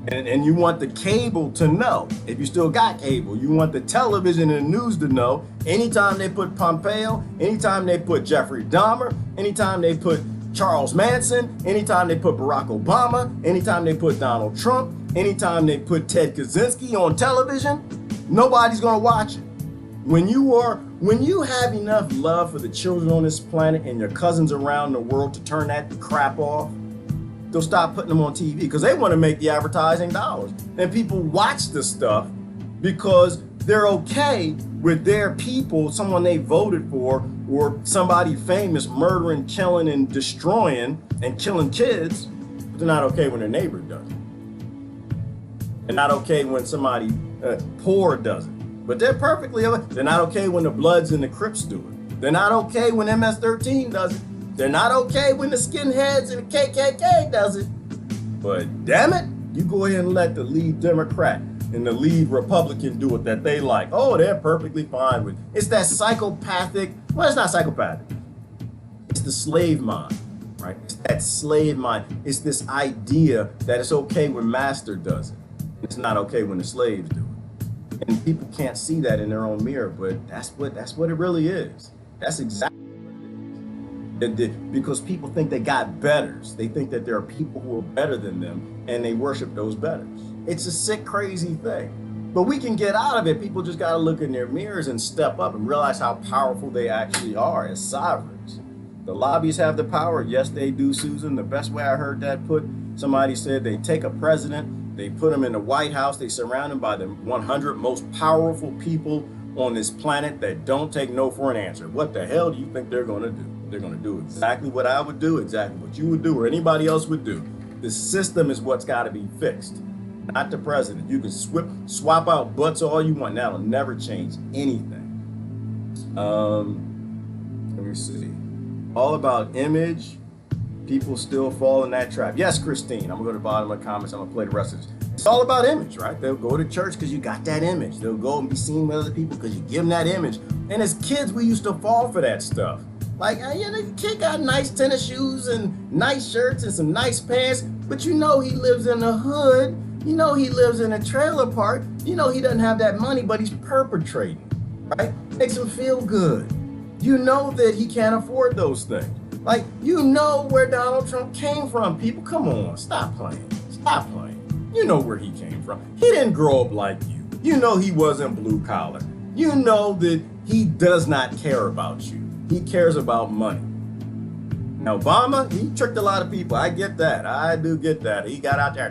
And you want the cable to know, if you still got cable, you want the television and the news to know, anytime they put Pompeo, anytime they put Jeffrey Dahmer, anytime they put Charles Manson, anytime they put Barack Obama, anytime they put Donald Trump, anytime they put Ted Kaczynski on television, nobody's gonna watch it. When you have enough love for the children on this planet and your cousins around the world to turn that crap off, they'll stop putting them on TV because they want to make the advertising dollars. And people watch this stuff because they're okay with their people, someone they voted for, or somebody famous murdering, killing, and destroying and killing kids. But they're not okay when their neighbor does it. They're not okay when somebody poor does it. But they're perfectly okay. They're not okay when the Bloods and the Crips do it. They're not okay when MS-13 does it. They're not okay when the skinheads and the KKK does it. But damn it, you go ahead and let the lead Democrat and the lead Republican do it that they like. Oh, they're perfectly fine with it. It's that psychopathic, well, it's not psychopathic. It's the slave mind, right? It's that slave mind. It's this idea that it's okay when master does it. It's not okay when the slaves do it. And people can't see that in their own mirror, but that's what it really is. That's exactly what it is. Because people think they got betters. They think that there are people who are better than them, and they worship those betters. It's a sick, crazy thing. But we can get out of it. People just got to look in their mirrors and step up and realize how powerful they actually are as sovereigns. The lobbyists have the power. Yes, they do, Susan. The best way I heard that put, somebody said they take a president, they put him in the White House, they surround him by the 100 most powerful people on this planet that don't take no for an answer. What the hell do you think they're going to do? They're going to do exactly what I would do, exactly what you would do, or anybody else would do. The system is what's got to be fixed, not the president. You can swap out butts all you want. That'll never change anything. Let me see. All about image. People still fall in that trap. Yes, Christine. I'm going to go to the bottom of the comments. I'm going to play the rest of this. It's all about image, right? They'll go to church because you got that image. They'll go and be seen with other people because you give them that image. And as kids, we used to fall for that stuff. Like, the kid got nice tennis shoes and nice shirts and some nice pants, but you know he lives in the hood. You know he lives in a trailer park. You know he doesn't have that money, but he's perpetrating, right? Makes him feel good. You know that he can't afford those things. Like, you know where Donald Trump came from. People, come on, stop playing. Stop playing. You know where he came from. He didn't grow up like you. You know he wasn't blue collar. You know that he does not care about you. He cares about money. Now, Obama, he tricked a lot of people. I get that. I do get that. He got out there.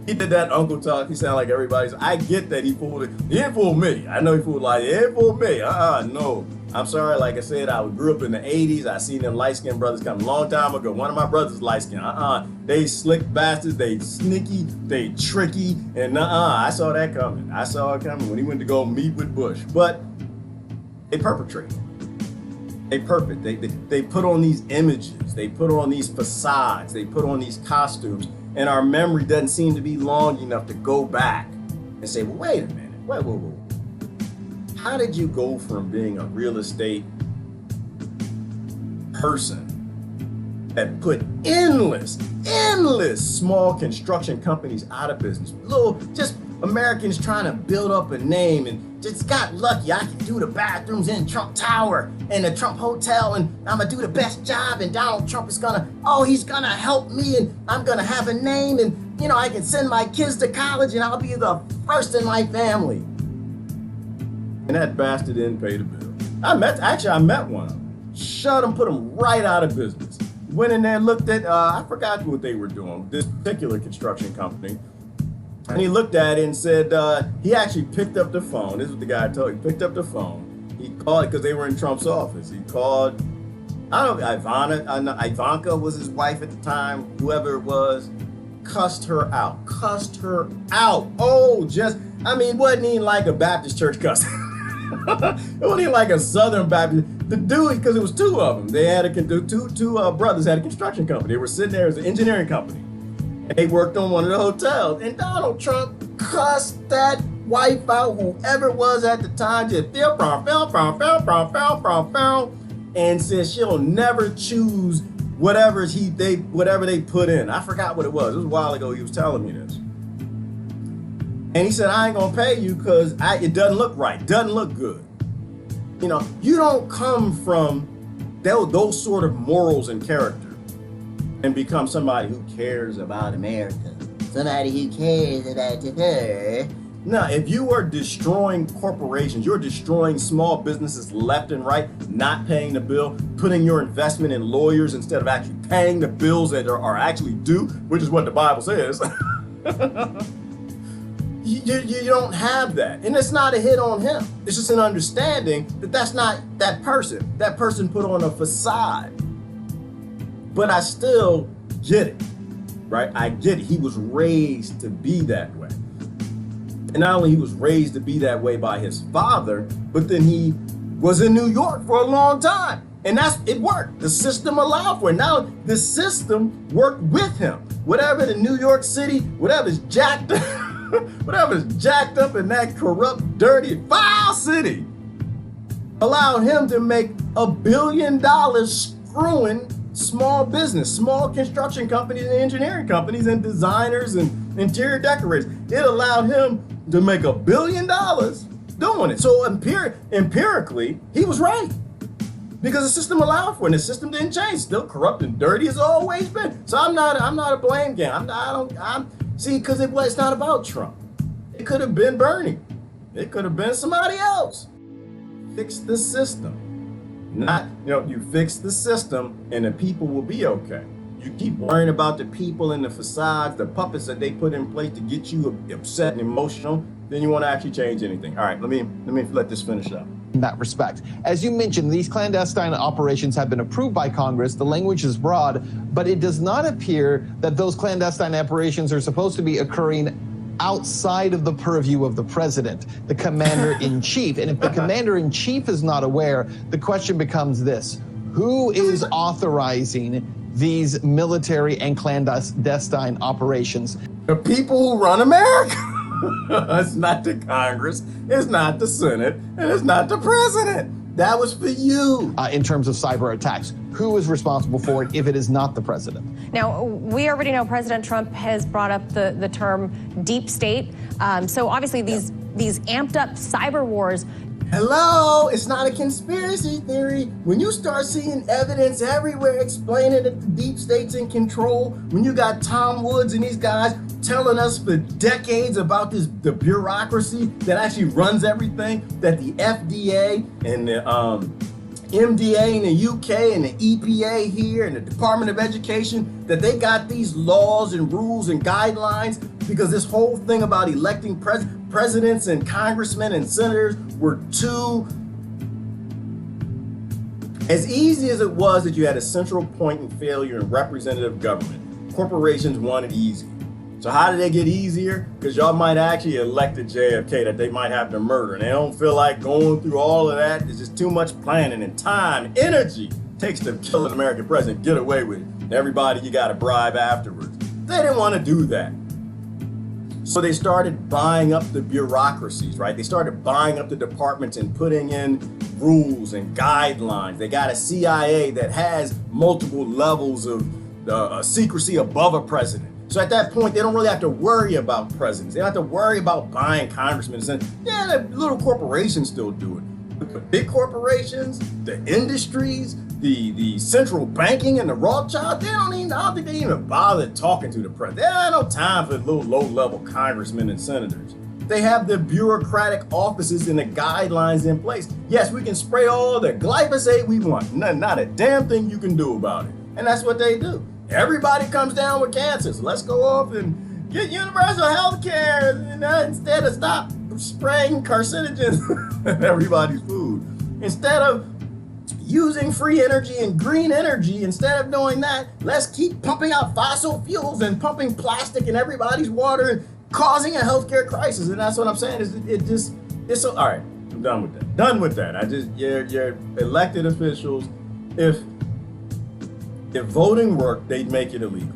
He did that uncle talk. He sounded like everybody's. I get that he fooled it. He didn't fool me. I know he fooled like, he didn't fool me. No. I'm sorry. Like I said, I grew up in the 80s. I seen them light-skinned brothers come a long time ago. One of my brothers light-skinned. They slick bastards. They sneaky. They tricky. And I saw that coming. I saw it coming when he went to go meet with Bush. But they perpetrate. They put on these images. They put on these facades. They put on these costumes. And our memory doesn't seem to be long enough to go back and say, well, wait a minute. Whoa. How did you go from being a real estate person that put endless small construction companies out of business? Just Americans trying to build up a name and just got lucky. I can do the bathrooms in Trump Tower and the Trump Hotel, and I'm gonna do the best job, and Donald Trump is he's gonna help me, and I'm gonna have a name, and I can send my kids to college, and I'll be the first in my family. And that bastard didn't pay the bill. I met one of them. Shut them, put them right out of business. Went in there, looked at, I forgot what they were doing, this particular construction company. And he looked at it and said, he actually picked up the phone. This is what the guy told. He picked up the phone. He called, because they were in Trump's office. He called, Ivanka was his wife at the time, whoever it was, cussed her out. Oh, it wasn't even like a Baptist church cuss. It wasn't even like a Southern Baptist. The dude, because it was two of them. They had two brothers had a construction company. They were sitting there as an engineering company. And they worked on one of the hotels. And Donald Trump cussed that wife out, whoever it was at the time, just and said she'll never choose whatever they put in. I forgot what it was. It was a while ago he was telling me this. And he said, I ain't gonna pay you because it doesn't look right, doesn't look good. You don't come from those sort of morals and character and become somebody who cares about America. Somebody who cares about her. No, if you are destroying corporations, you're destroying small businesses left and right, not paying the bill, putting your investment in lawyers instead of actually paying the bills that are actually due, which is what the Bible says. You don't have that. And it's not a hit on him. It's just an understanding that that's not that person. That person put on a facade. But I still get it, right? I get it. He was raised to be that way. And not only he was raised to be that way by his father, but then he was in New York for a long time. And it worked. The system allowed for it. Now the system worked with him. Whatever the New York City, whatever's jacked up in that corrupt, dirty, foul city, allowed him to make $1 billion screwing small business, small construction companies and engineering companies and designers and interior decorators. It allowed him to make $1 billion doing it. So empirically, he was right. because the system allowed for it, and the system didn't change. Still corrupt and dirty as always been. So I'm not a blame game. Because it's not about Trump. It could have been Bernie. It could have been somebody else. Fix the system. You fix the system and the people will be okay. You keep worrying about the people and the facades, the puppets that they put in place to get you upset and emotional, then you want to actually change anything. All right, let me let this finish up. In that respect, as you mentioned, these clandestine operations have been approved by Congress. The language is broad, but it does not appear that those clandestine operations are supposed to be occurring outside of the purview of the president, the commander-in-chief. And if the commander-in-chief is not aware, the question becomes this: who is authorizing these military and clandestine operations? The people who run America. It's not the Congress, it's not the Senate, and it's not the president. That was for you. In terms of cyber attacks, who is responsible for it if it is not the president? Now, we already know President Trump has brought up the term deep state. So obviously these amped up cyber wars. Hello, it's not a conspiracy theory. When you start seeing evidence everywhere explaining that the deep state's in control, when you got Tom Woods and these guys telling us for decades about the bureaucracy that actually runs everything, that the FDA and the MDA in the UK and the EPA here and the Department of Education, that they got these laws and rules and guidelines because this whole thing about electing presidents and congressmen and senators were too... As easy as it was that you had a central point in failure in representative government, corporations wanted easy. So how did they get easier? Because y'all might actually elect a JFK that they might have to murder, and they don't feel like going through all of that. It's just too much planning and time, energy takes to kill an American president, get away with it. Everybody you got to bribe afterwards. They didn't want to do that. So they started buying up the bureaucracies, right? They started buying up the departments and putting in rules and guidelines. They got a CIA that has multiple levels of secrecy above a president. So at that point, they don't really have to worry about presidents. They don't have to worry about buying congressmen. Yeah, the little corporations still do it. But the big corporations, the industries, the central banking and the Rothschilds, I don't think they even bother talking to the president. They have no time for little low-level congressmen and senators. They have the bureaucratic offices and the guidelines in place. Yes, we can spray all the glyphosate we want. Not a damn thing you can do about it. And that's what they do. Everybody comes down with cancer, so let's go off and get universal health care instead of stop spraying carcinogens in everybody's food. Instead of using free energy and green energy, instead of doing that, let's keep pumping out fossil fuels and pumping plastic in everybody's water and causing a healthcare crisis. And that's what I'm saying. It's so, all right, I'm done with that. Done with that. Your elected officials, if voting worked, they'd make it illegal.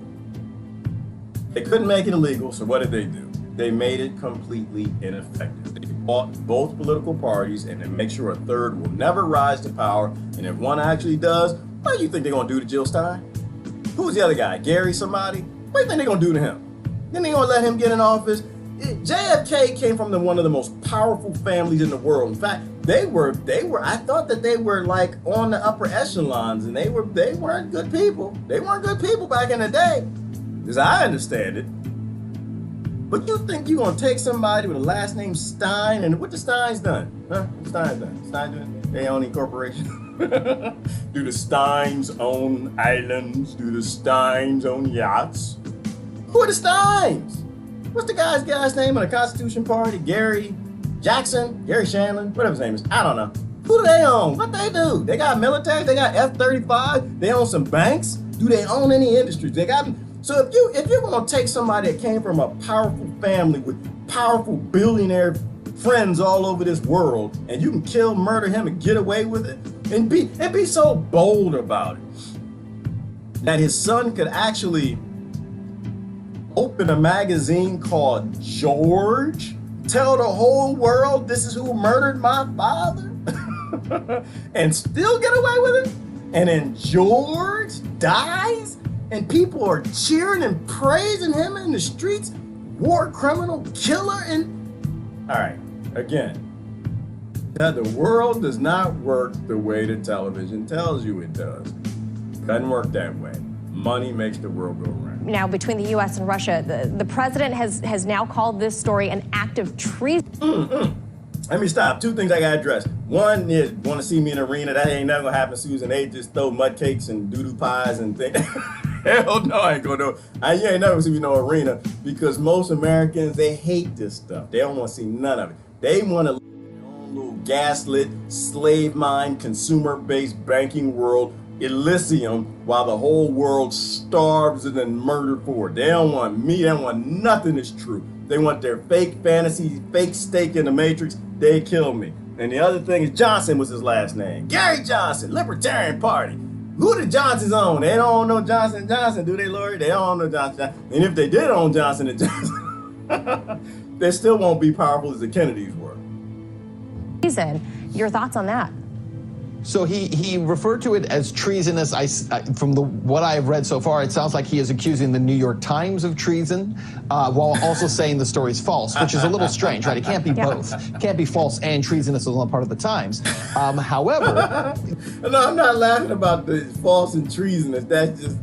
They couldn't make it illegal, so what did they do? They made it completely ineffective. They bought both political parties and then make sure a third will never rise to power. And if one actually does, what do you think they're gonna do to Jill Stein? Who's the other guy? Gary somebody? What do you think they're gonna do to him? Then they're gonna let him get in office? JFK came from one of the most powerful families in the world. In fact, they were, I thought that they were like on the upper echelons, and they weren't good people. They weren't good people back in the day, as I understand it. But you think you're gonna take somebody with a last name Stein, and what the Steins done? Huh? What Steins done? Stein doing? They own a corporation. Do the Steins own islands? Do the Steins own yachts? Who are the Steins? What's the guy's name in the Constitution Party? Gary Jackson, Gary Shanlin, whatever his name is. I don't know. Who do they own? What they do? They got military, they got F-35, they own some banks. Do they own any industries? So if you're gonna take somebody that came from a powerful family with powerful billionaire friends all over this world, and you can murder him and get away with it, and be so bold about it, that his son could actually open a magazine called George, tell the whole world this is who murdered my father, and still get away with it, and then George dies, and people are cheering and praising him in the streets, war criminal, killer, and all right, again, that the world does not work the way the television tells you it does. Doesn't work that way. Money makes the world go round. Now, between the U.S. and Russia, the president has now called this story an act of treason. Let me stop. Two things I gotta address. One is, want to see me in the arena? That ain't never gonna happen, Susan. They just throw mud cakes and doo-doo pies and things. Hell no, I ain't gonna do it. You ain't never see me in no arena, because most Americans, they hate this stuff. They don't want to see none of it. They want to live in their own little gaslit, slave mind, consumer-based banking world, Elysium, while the whole world starves and then murdered for it. They don't want me. They don't want nothing that's true. They want their fake fantasy, fake stake in the Matrix. They kill me. And the other thing is, Johnson was his last name. Gary Johnson, Libertarian Party. Who the Johnsons own? They don't own no Johnson & Johnson, do they, Lori? They don't own no Johnson. And if they did own Johnson & Johnson, they still won't be powerful as the Kennedys were. Your thoughts on that? So he referred to it as treasonous. From what I've read so far, it sounds like he is accusing the New York Times of treason, while also saying the story's false, which is a little strange, right? It can't be both. It can't be false and treasonous on the part of the Times. However... No, I'm not laughing about the false and treasonous. That's just,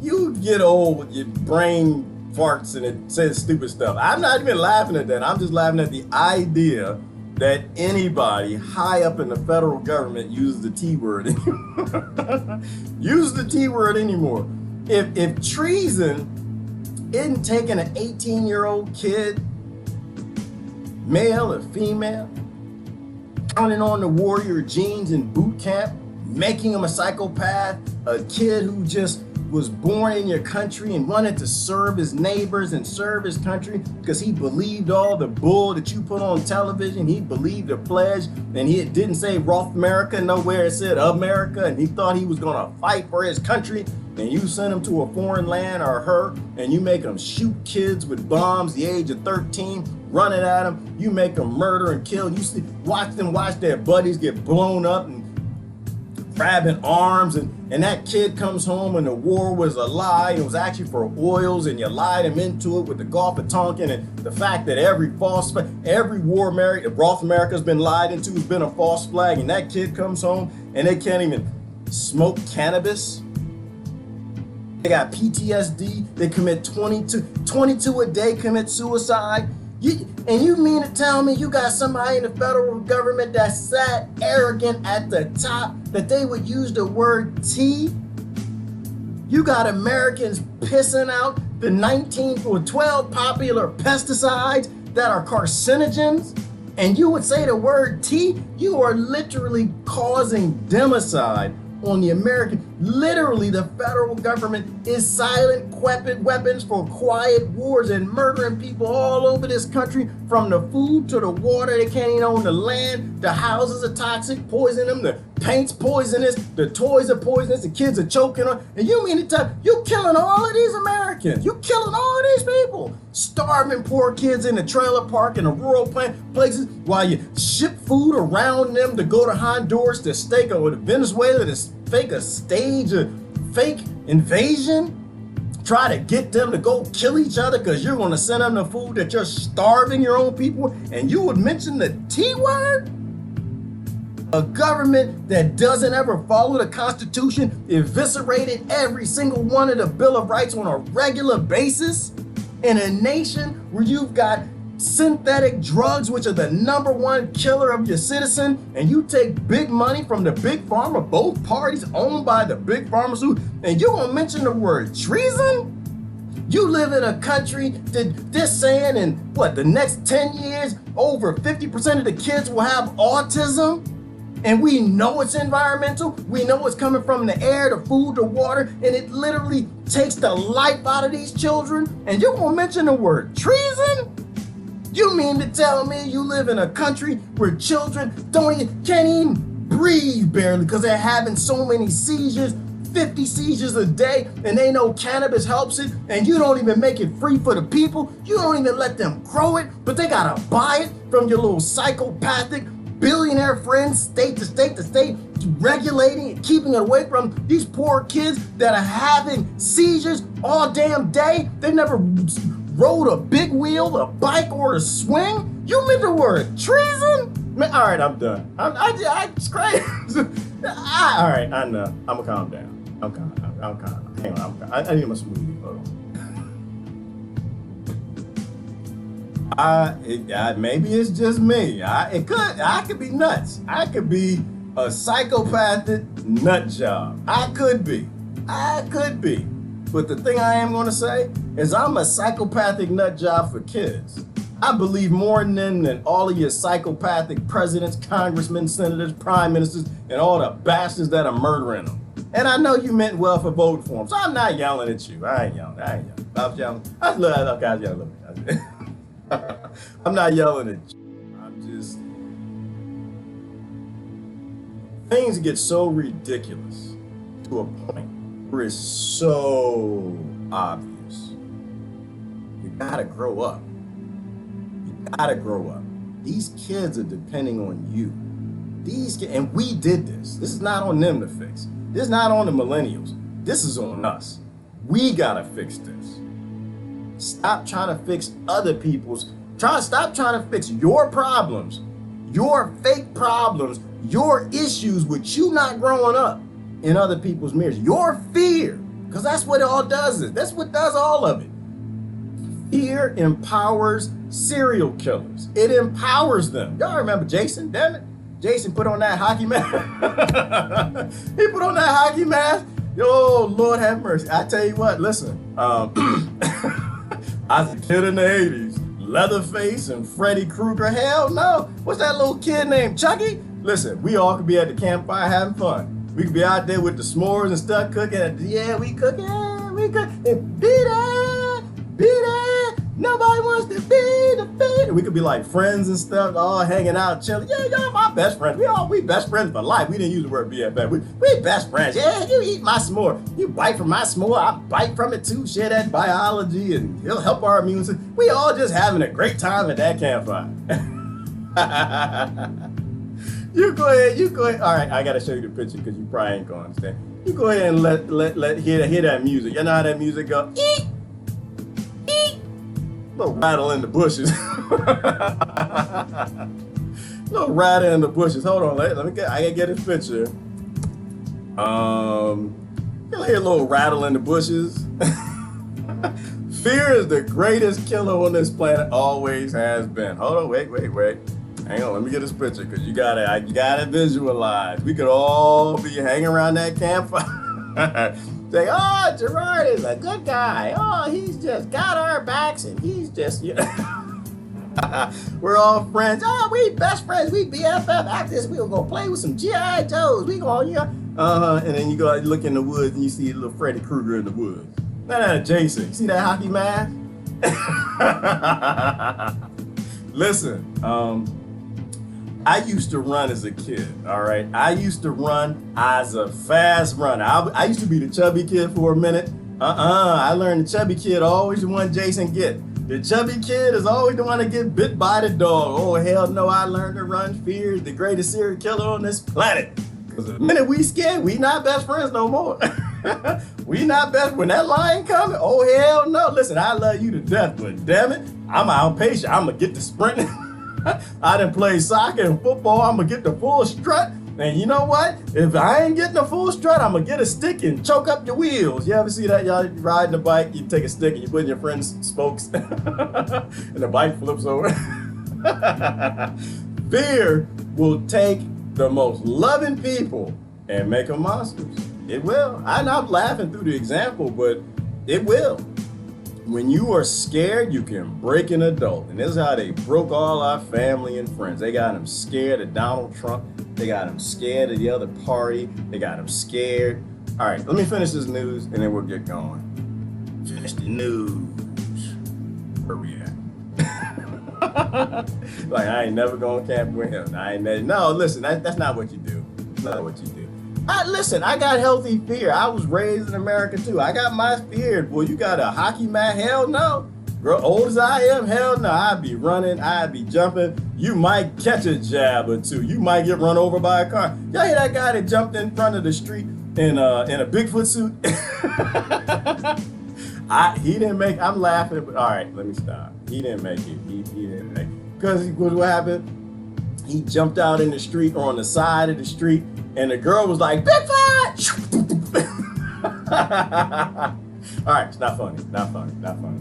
you get old with your brain farts and it says stupid stuff. I'm not even laughing at that. I'm just laughing at the idea that anybody high up in the federal government uses the T word anymore. Use the T word anymore. If treason isn't taking an 18-year-old kid, male or female, counting on the warrior genes in boot camp, making him a psychopath, a kid who just was born in your country and wanted to serve his neighbors and serve his country because he believed all the bull that you put on television. He believed the pledge, and he didn't say Rothmerican nowhere. It said America, and he thought he was gonna fight for his country. And you send him to a foreign land, or her, and you make them shoot kids with bombs the age of 13, running at them. You make them murder and kill. You watch their buddies get blown up and grabbing arms, and that kid comes home and the war was a lie. It was actually for oils, and you lied him into it with the Gulf of Tonkin, and the fact that every war Rothmerican has been lied into has been a false flag, and that kid comes home and they can't even smoke cannabis. They got PTSD. They commit 22 a day commit suicide. You mean to tell me you got somebody in the federal government that's that arrogant at the top that they would use the word T? You got Americans pissing out the 19 or 12 popular pesticides that are carcinogens, and you would say the word T? You are literally causing democide on the American. Literally, the federal government is silent weapons for quiet wars and murdering people all over this country, from the food to the water. They can't even own the land. The houses are toxic, poison them. The paint's poisonous. The toys are poisonous. The kids are choking on. And you mean to tell you killing all of these Americans? You killing all of these people, starving poor kids in the trailer park in the rural places, while you ship food around them to go to Honduras to stake or to Venezuela to fake a stage of fake invasion, try to get them to go kill each other because you're going to send them the food that you're starving your own people, and you would mention the T word? A government that doesn't ever follow the Constitution, eviscerated every single one of the Bill of Rights on a regular basis, in a nation where you've got synthetic drugs, which are the #1 killer of your citizen, and you take big money from the big pharma, both parties owned by the big pharmaceutical, and you won't mention the word treason? You live in a country that they're saying in the next 10 years, over 50% of the kids will have autism, and we know it's environmental. We know it's coming from the air, the food, the water, and it literally takes the life out of these children, and you won't mention the word treason? You mean to tell me you live in a country where children can't even breathe barely because they're having so many seizures, 50 seizures a day, and they know cannabis helps it, and you don't even make it free for the people? You don't even let them grow it, but they gotta buy it from your little psychopathic billionaire friends, state to state to state, regulating and keeping it away from these poor kids that are having seizures all damn day. They never rode a big wheel, a bike, or a swing? You meant the word treason? Man, all right, I'm done. It's crazy. All right, I know. I'm gonna calm down. I'm calm. Hang on, I need my smoothie. Hold on. Maybe it's just me. I could be nuts. I could be a psychopathic nut job. I could be. But the thing I am gonna say is I'm a psychopathic nut job for kids. I believe more in them than all of your psychopathic presidents, congressmen, senators, prime ministers, and all the bastards that are murdering them. And I know you meant well for voting for them, so I'm not yelling at you. I ain't yelling. I was yelling. I love guys yelling. I'm not yelling at you. I'm just... Things get so ridiculous to a point where it's so obvious. You gotta grow up. These kids are depending on you. And we did this. This is not on them to fix. This is not on the millennials. This is on us. We gotta fix this. Stop trying to fix other people's. Stop trying to fix your problems, your fake problems, your issues with you not growing up in other people's mirrors. Your fear, because that's what it all does. That's what does all of it. Fear empowers serial killers. It empowers them. Y'all remember Jason, damn it? Jason put on that hockey mask. He put on that hockey mask. Yo, Lord have mercy. I tell you what, listen. I was a kid in the 80s. Leatherface and Freddy Krueger. Hell no. What's that little kid named Chucky? Listen, we all could be at the campfire having fun. We could be out there with the s'mores and stuff cooking. Yeah, we cooking. And beat it. Nobody wants to be defeated. We could be like friends and stuff, all hanging out, chilling. Yeah, y'all my best friends. We best friends for life. We didn't use the word BFF. We best friends. Yeah, you eat my s'more. You bite from my s'more. I bite from it too. Share that biology and it'll help our immune system. We all just having a great time at that campfire. You go ahead. All right, I gotta show you the picture because you probably ain't gonna understand. You go ahead and let hear that music. You know how that music go? Eek. Little rattle in the bushes. Little rattle in the bushes. Hold on, I gotta get this picture. You'll hear a little rattle in the bushes. Fear is the greatest killer on this planet, always has been. Hold on, wait. Hang on, let me get this picture, because you gotta visualize. We could all be hanging around that campfire. Say, oh, Gerard is a good guy. Oh, he's just got our backs and he's just, you know. We're all friends. Oh, we best friends. We BFF. After this, we'll go play with some G.I. Joes. We go, you know. And then you go look in the woods and you see a little Freddy Krueger in the woods. No, Jason. You see that hockey mask? Listen, I used to run as a kid, all right? I used to run as a fast runner. I used to be the chubby kid for a minute. I learned the chubby kid always the one Jason get. The chubby kid is always the one to get bit by the dog. Oh, hell no, I learned to run. Fear is the greatest serial killer on this planet. Because the minute we scared, we not best friends no more. We not best. When that lion coming, oh, hell no. Listen, I love you to death, but damn it, I'm outpatient. I'm going to get to sprinting. I done played soccer and football. I'm going to get the full strut. And you know what? If I ain't getting the full strut, I'm going to get a stick and choke up your wheels. You ever see that? Y'all riding a bike, you take a stick and you put in your friend's spokes and the bike flips over. Fear will take the most loving people and make them monsters. It will. I'm not laughing through the example, but it will. When you are scared, you can break an adult. And this is how they broke all our family and friends. They got them scared of Donald Trump. They got them scared of the other party. They got them scared. All right, let me finish this news and then we'll get going. Finish the news. Where we at? Like, I ain't never gonna camp with him. No, listen, that's not what you do. That's not what you do. Listen, I got healthy fear. I was raised in America too. I got my fear. Boy, you got a hockey mat? Hell no. Girl, old as I am, hell no. I'd be running, I'd be jumping. You might catch a jab or two. You might get run over by a car. Y'all hear that guy that jumped in front of the street in a Bigfoot suit? He didn't make. I'm laughing, but all right, let me stop. He didn't make it. He didn't make it because what happened? He jumped out in the street or on the side of the street, and the girl was like, "Big fight!" All right, it's not funny. Not funny. Not funny.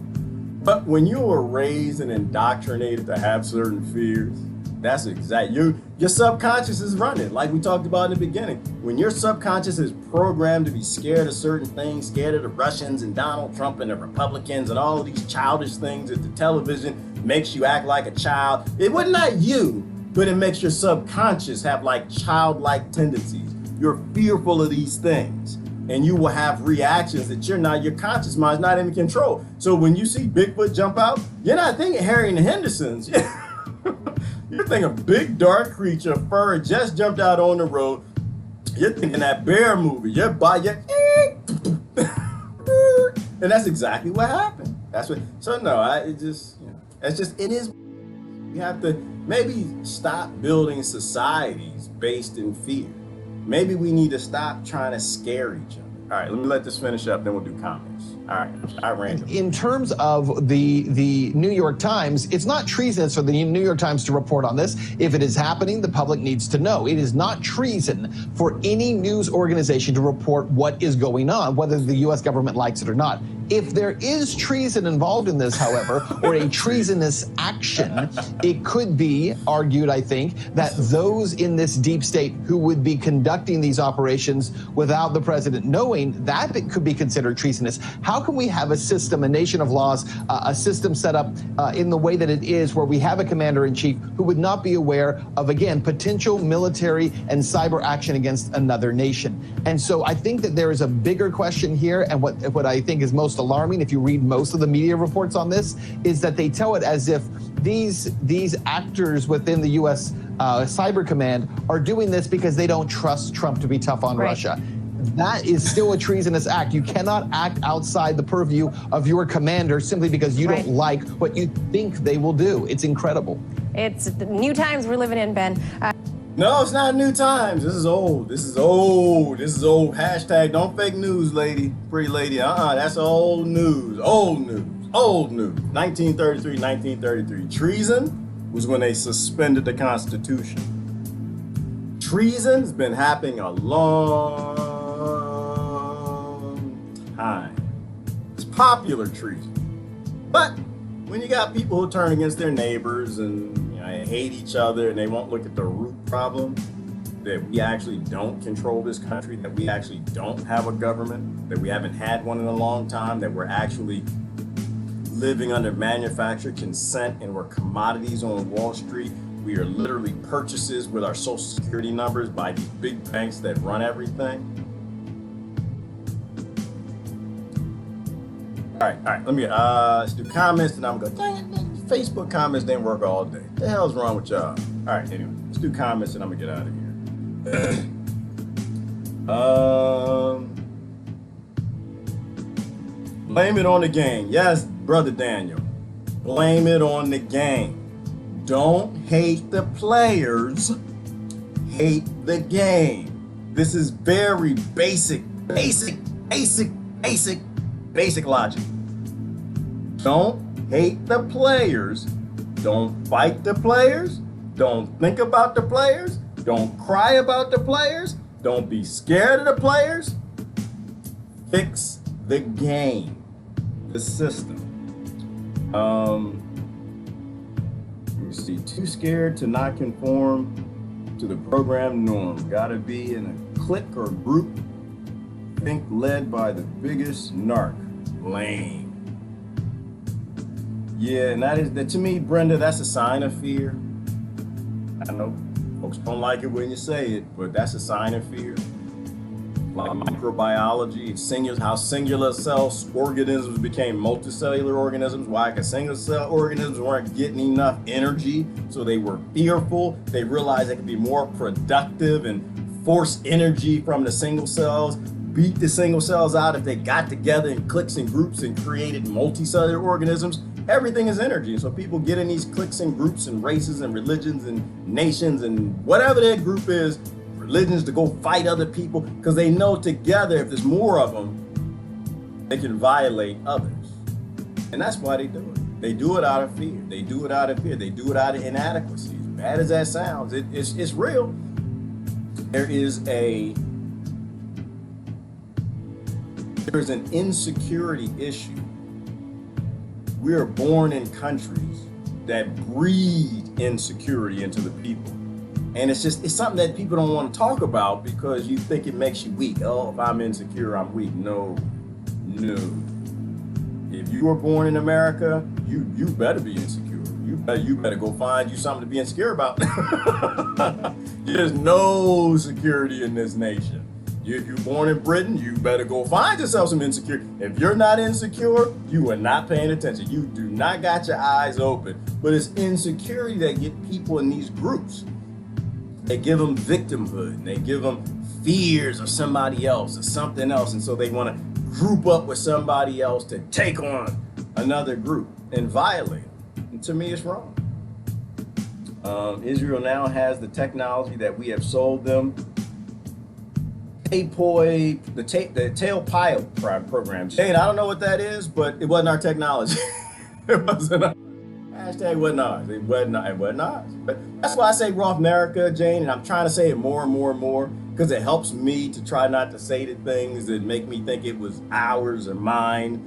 But when you were raised and indoctrinated to have certain fears, that's exact. Your subconscious is running, like we talked about in the beginning. When your subconscious is programmed to be scared of certain things, scared of the Russians and Donald Trump and the Republicans and all of these childish things that the television makes you act like a child. It was not you, but it makes your subconscious have like childlike tendencies. You're fearful of these things, and you will have reactions that your conscious mind's not in control. So when you see Bigfoot jump out, you're not thinking Harry and the Hendersons. You're thinking big dark creature, fur just jumped out on the road. You're thinking that bear movie. Your body, and that's exactly what happened. That's what. So no, it is. We have to maybe stop building societies based in fear. Maybe we need to stop trying to scare each other. All right, let me let this finish up, then we'll do comments. All right, I ran. In terms of the New York Times, it's not treasonous for the New York Times to report on this. If it is happening, the public needs to know. It is not treason for any news organization to report what is going on, whether the U.S. government likes it or not. If there is treason involved in this, however, or a treasonous action, it could be argued, I think, that those in this deep state who would be conducting these operations without the president knowing, that it could be considered treasonous. How can we have a system, a nation of laws, a system set up in the way that it is, where we have a commander-in-chief who would not be aware of, again, potential military and cyber action against another nation? And so I think that there is a bigger question here, and what I think is most alarming, if you read most of the media reports on this, is that they tell it as if these actors within the U.S. Cyber Command are doing this because they don't trust Trump to be tough on Russia. That is still a treasonous act. You cannot act outside the purview of your commander simply because you don't like what you think they will do. It's incredible. It's the new times we're living in, Ben. No, it's not new times. This is old. This is old. This is old. Hashtag don't fake news, lady. Pretty lady. That's old news. Old news. Old news. 1933, 1933. Treason was when they suspended the Constitution. Treason's been happening a long time. It's popular treason. But when you got people who turn against their neighbors and hate each other and they won't look at the root problem, that we actually don't control this country, that we actually don't have a government, that we haven't had one in a long time, that we're actually living under manufactured consent and we're commodities on Wall Street. We are literally purchases with our social security numbers by these big banks that run everything. All right, let me, let's do comments and I'm going, dang it, Facebook comments didn't work all day. What the hell's wrong with y'all? All right, anyway, let's do comments and I'm gonna get out of here. Blame it on the game. Yes, Brother Daniel. Blame it on the game. Don't hate the players, hate the game. This is very basic logic. Don't hate the players. Don't fight the players. Don't think about the players. Don't cry about the players. Don't be scared of the players. Fix the game, the system. Let me see. Too scared to not conform to the program norm. Gotta be in a clique or group. Think led by the biggest narc. Lame. Yeah, and that to me, Brenda, that's a sign of fear. I know folks don't like it when you say it, but that's a sign of fear. Like microbiology, how singular cell organisms became multicellular organisms. Why? Because single cell organisms weren't getting enough energy, so they were fearful. They realized they could be more productive and force energy from the single cells, beat the single cells out if they got together in cliques and groups and created multicellular organisms. Everything is energy. So people get in these cliques and groups and races and religions and nations and whatever their group is, religions, to go fight other people because they know together, if there's more of them, they can violate others. And that's why they do it. They do it out of fear. They do it out of fear. They do it out of inadequacy. As bad as that sounds, it's real. There's an insecurity issue. We are born in countries that breed insecurity into the people. And it's something that people don't want to talk about because you think it makes you weak. Oh, if I'm insecure, I'm weak. No. If you were born in America, you better be insecure. You better go find you something to be insecure about. There's no security in this nation. If you're born in Britain, you better go find yourself some insecurity. If you're not insecure, you are not paying attention. You do not got your eyes open. But it's insecurity that get people in these groups. They give them victimhood, and they give them fears of somebody else or something else. And so they want to group up with somebody else to take on another group and violate it. And to me, it's wrong. Israel now has the technology that we have sold them. The tailpipe program. Jane, I don't know what that is, but it wasn't our technology. It wasn't our hashtag wasn't ours. It wasn't ours. But that's why I say Rothmerica, Jane, and I'm trying to say it more and more and more because it helps me to try not to say the things that make me think it was ours or mine.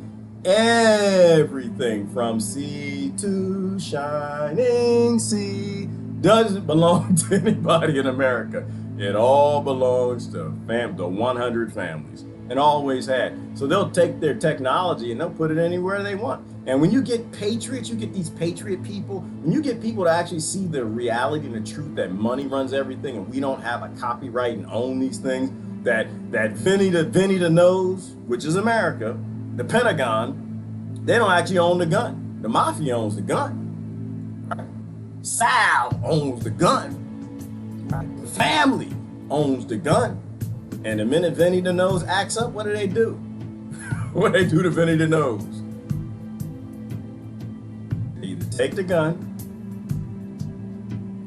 Everything from sea to shining sea doesn't belong to anybody in America. It all belongs to the 100 families and always had. So they'll take their technology and they'll put it anywhere they want. And when you get patriots, you get these patriot people, when you get people to actually see the reality and the truth that money runs everything and we don't have a copyright and own these things, that Vinny the Nose, which is America, the Pentagon, they don't actually own the gun. The mafia owns the gun. Right? Sal owns the gun. Right? The family owns the gun. And the minute Vinny the Nose acts up, what do? What do they do to Vinny the Nose? They either take the gun,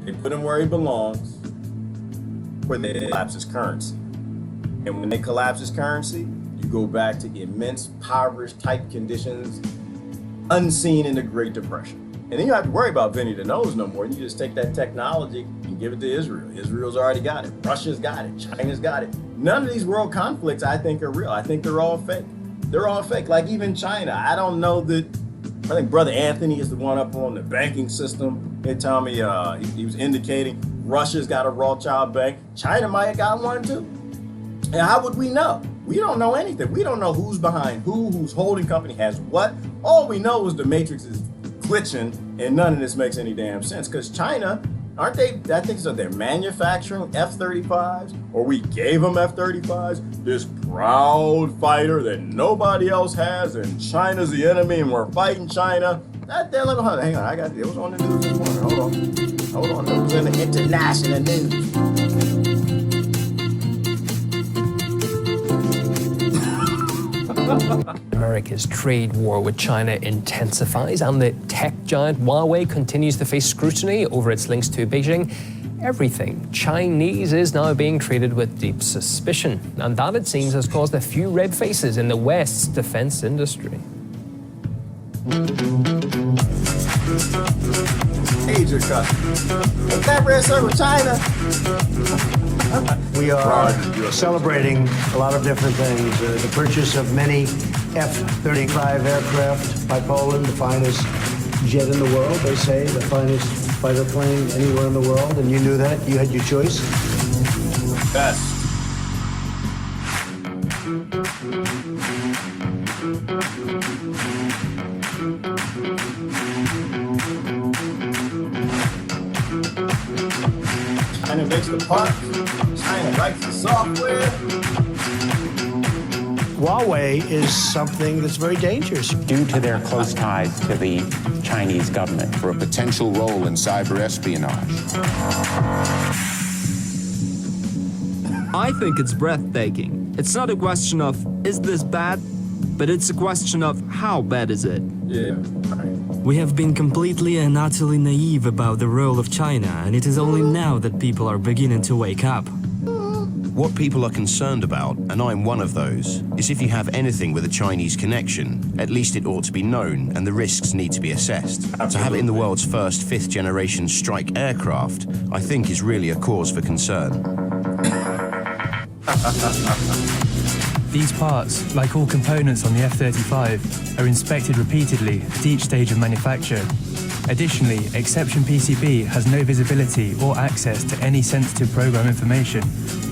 they put him where he belongs, or they collapse his currency. And when they collapse his currency, you go back to immense impoverished type conditions unseen in the Great Depression. And then you don't have to worry about Vinny the Nose no more. You just take that technology and give it to Israel. Israel's already got it. Russia's got it. China's got it. None of these world conflicts, I think, are real. I think they're all fake. They're all fake. Like even China. I don't know that. I think Brother Anthony is the one up on the banking system. They tell me he was indicating Russia's got a Rothschild bank. China might have got one too. And how would we know? We don't know anything. We don't know who's behind whose holding company has what. All we know is the matrix is glitching and none of this makes any damn sense. Because China, aren't they, I think so, they're manufacturing F-35s, or we gave them F-35s, this proud fighter that nobody else has, and China's the enemy and we're fighting China. Hang on, it was on the news this morning. Hold on, it was in the international news. America's trade war with China intensifies, and the tech giant Huawei continues to face scrutiny over its links to Beijing. Everything Chinese is now being treated with deep suspicion, and that, it seems, has caused a few red faces in the West's defense industry. Major cut. That red circle, China. We are celebrating a lot of different things. The purchase of many F-35 aircraft by Poland, the finest jet in the world, they say, the finest fighter plane anywhere in the world, and you knew that. You had your choice. Best. China makes the parts. China writes the software. Huawei is something that's very dangerous. Due to their close ties to the Chinese government. For a potential role in cyber espionage. I think it's breathtaking. It's not a question of, is this bad? But it's a question of, how bad is it? Yeah. We have been completely and utterly naive about the role of China, and it is only now that people are beginning to wake up. What people are concerned about, and I'm one of those, is if you have anything with a Chinese connection, at least it ought to be known and the risks need to be assessed. Absolutely. To have it in the world's first fifth-generation strike aircraft, I think is really a cause for concern. These parts, like all components on the F-35, are inspected repeatedly at each stage of manufacture. Additionally, Exception PCB has no visibility or access to any sensitive program information,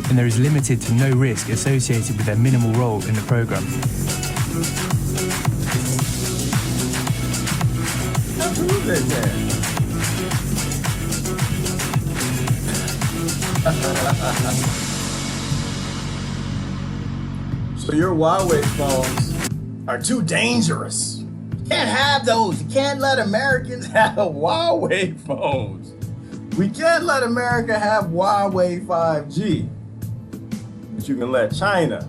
and there is limited to no risk associated with their minimal role in the program. So your Huawei phones are too dangerous. You can't have those. You can't let Americans have Huawei phones. We can't let America have Huawei 5G. But you can let China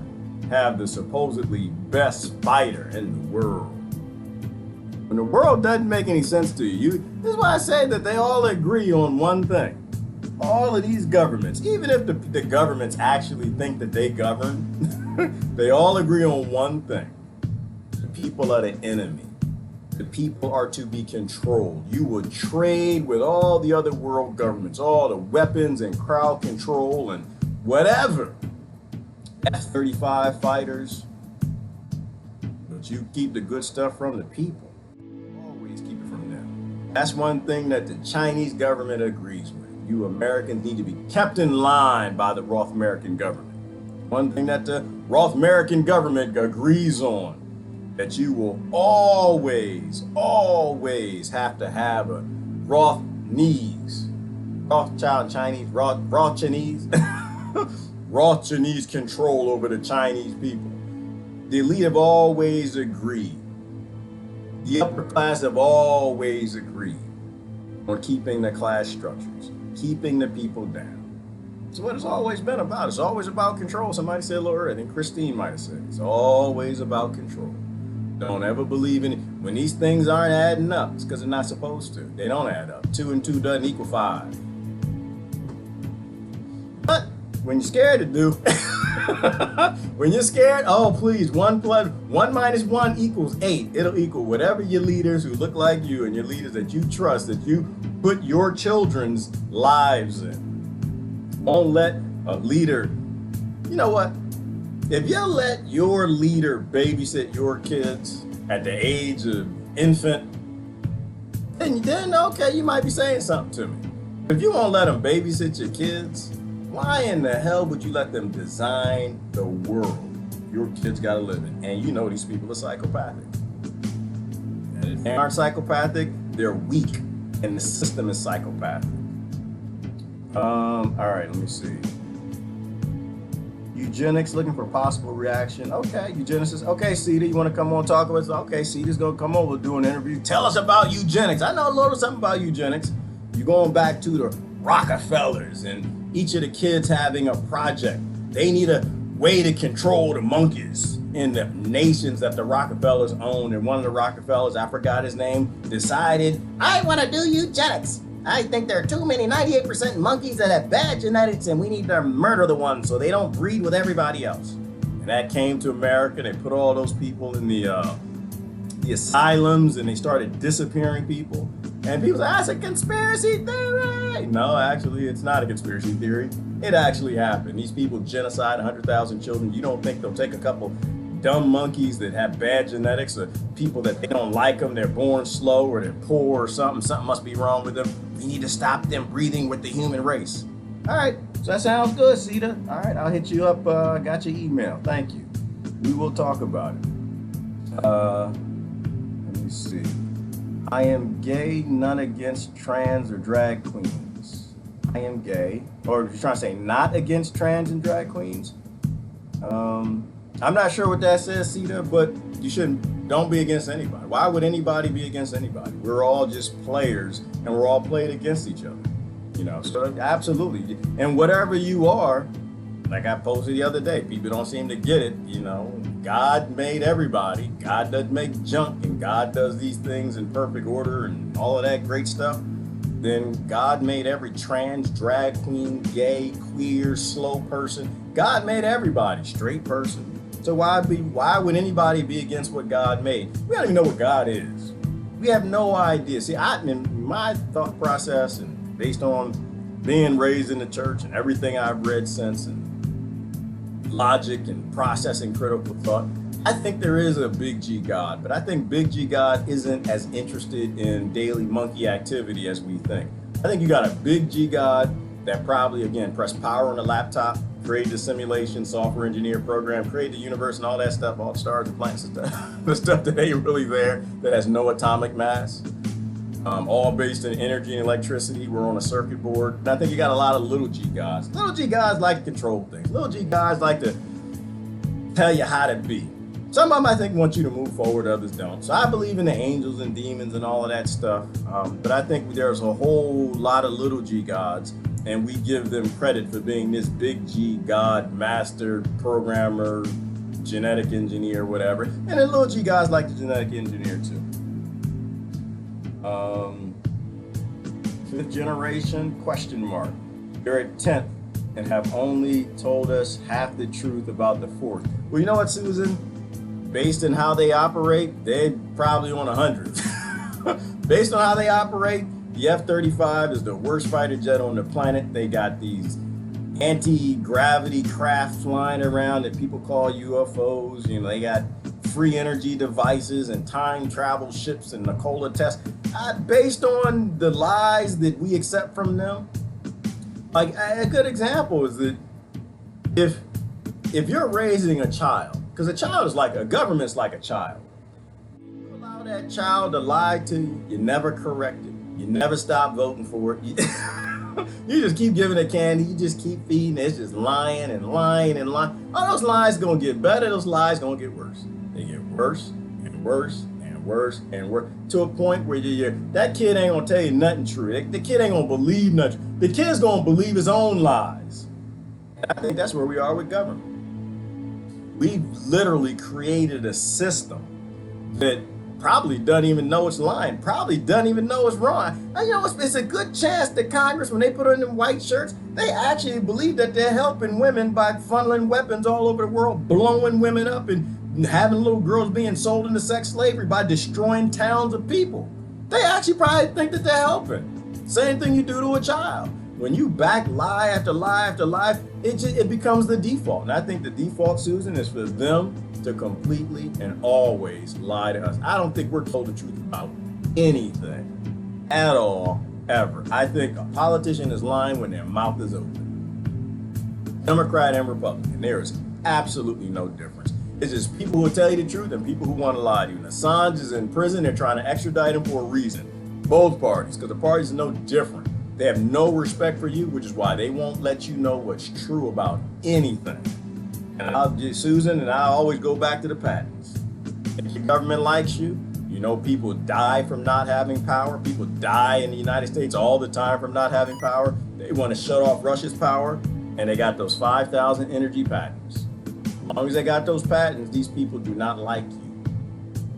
have the supposedly best fighter in the world. When the world doesn't make any sense to you, this is why I say that they all agree on one thing. All of these governments, even if the governments actually think that they govern, they all agree on one thing. The people are the enemy. The people are to be controlled. You would trade with all the other world governments, all the weapons and crowd control and whatever. F-35 fighters. But you keep the good stuff from the people. Always keep it from them. That's one thing that the Chinese government agrees with. You Americans need to be kept in line by the Rothmerican government. One thing that the Rothmerican government agrees on, that you will always have to have a Rothchinese, Rothchinese control over the Chinese people. The elite have always agreed. The upper class have always agreed on keeping the class structures, keeping the people down. It's what it's always been about. It's always about control. Somebody said a little earlier, I think Christine might have said, it's always about control. Don't ever believe in it. When these things aren't adding up, it's because they're not supposed to. They don't add up. 2 and 2 doesn't equal 5. But when you're scared to do, when you're scared, oh please, 1 minus 1 equals 8. It'll equal whatever your leaders who look like you and your leaders that you trust, that you put your children's lives in. Won't let a leader, you know what? If you let your leader babysit your kids at the age of infant, then okay, you might be saying something to me. If you won't let them babysit your kids, why in the hell would you let them design the world your kids gotta live in? And you know these people are psychopathic. And if they aren't psychopathic, they're weak, and the system is psychopathic. All right, let me see. Eugenics looking for possible reaction. Okay, eugenicists. Okay, Cedar, you want to come on talk with us? Okay, Cedar's gonna come over, do an interview. Tell us about eugenics. I know a little something about eugenics. You're going back to the Rockefellers and each of the kids having a project. They need a way to control the monkeys in the nations that the Rockefellers owned. And one of the Rockefellers, I forgot his name, decided, I want to do eugenics. I think there are too many 98% monkeys that have bad genetics and we need to murder the ones so they don't breed with everybody else. And that came to America. They put all those people in the asylums and they started disappearing people. And people say, that's a conspiracy theory. No, actually, it's not a conspiracy theory. It actually happened. These people genocide 100,000 children. You don't think they'll take a couple dumb monkeys that have bad genetics or people that they don't like them, they're born slow or they're poor or something must be wrong with them. We need to stop them breeding with the human race. All right, so that sounds good, Cedar. All right, I'll hit you up. I got your email. Thank you. We will talk about it. Let me see. I am gay, none against trans or drag queens. I am gay. Or you're trying to say not against trans and drag queens? I'm not sure what that says, Cedar, but you don't be against anybody. Why would anybody be against anybody? We're all just players and we're all played against each other. You know, so absolutely. And whatever you are, like I posted the other day, people don't seem to get it, you know. God made everybody. God doesn't make junk and God does these things in perfect order and all of that great stuff. then God made every trans, drag queen, gay, queer, slow person. God made everybody, straight person. So why would anybody be against what God made? We don't even know what God is. We have no idea. See, in my thought process, and based on being raised in the church and everything I've read since, and logic and processing critical thought, I think there is a big G God, but I think big G God isn't as interested in daily monkey activity as we think. I think you got a big G God that probably, again, pressed power on a laptop, create the simulation, software engineer program, create the universe and all that stuff, all the stars and planets and stuff, the stuff that ain't really there, that has no atomic mass, all based in energy and electricity. We're on a circuit board. And I think you got a lot of little G gods. Little G gods like to control things. Little G gods like to tell you how to be. Some of them, I think, want you to move forward, others don't. So I believe in the angels and demons and all of that stuff. But I think there's a whole lot of little G gods, and we give them credit for being this big G God, master, programmer, genetic engineer, whatever. And then little G guys like the genetic engineer too. Fifth generation, question mark. You're at 10th and have only told us half the truth about the fourth. Well, you know what, Susan? Based on how they operate, they're probably on 100. Based on how they operate, the F-35 is the worst fighter jet on the planet. They got these anti-gravity craft flying around that people call UFOs. You know, they got free energy devices and time travel ships and Nikola Tesla. Based on the lies that we accept from them, like a good example is that if you're raising a child, because a child is like, a government's like a child. You allow that child to lie to you, you never correct it. You never stop voting for it. You just keep giving it candy. You just keep feeding it. It's just lying and lying and lying. Oh, those lies gonna get better. Those lies gonna get worse. They get worse and worse and worse and worse, to a point where that kid ain't gonna tell you nothing true. The kid ain't gonna believe nothing. The kid's gonna believe his own lies. And I think that's where we are with government. We've literally created a system that probably doesn't even know it's lying, probably doesn't even know it's wrong. And you know, it's a good chance that Congress, when they put on them white shirts, they actually believe that they're helping women by funneling weapons all over the world, blowing women up and having little girls being sold into sex slavery by destroying towns of people. They actually probably think that they're helping. Same thing you do to a child. When you back lie after lie after lie, it becomes the default. And I think the default, Susan, is for them to completely and always lie to us. I don't think we're told the truth about anything at all, ever. I think a politician is lying when their mouth is open. Democrat and Republican, there is absolutely no difference. It's just people who will tell you the truth and people who want to lie to you. And Assange is in prison. They're trying to extradite him for a reason. Both parties, because the parties are no different. They have no respect for you, which is why they won't let you know what's true about anything. And Susan and I always go back to the patents. If your government likes you, you know people die from not having power. People die in the United States all the time from not having power. They want to shut off Russia's power, and they got those 5,000 energy patents. As long as they got those patents, these people do not like you.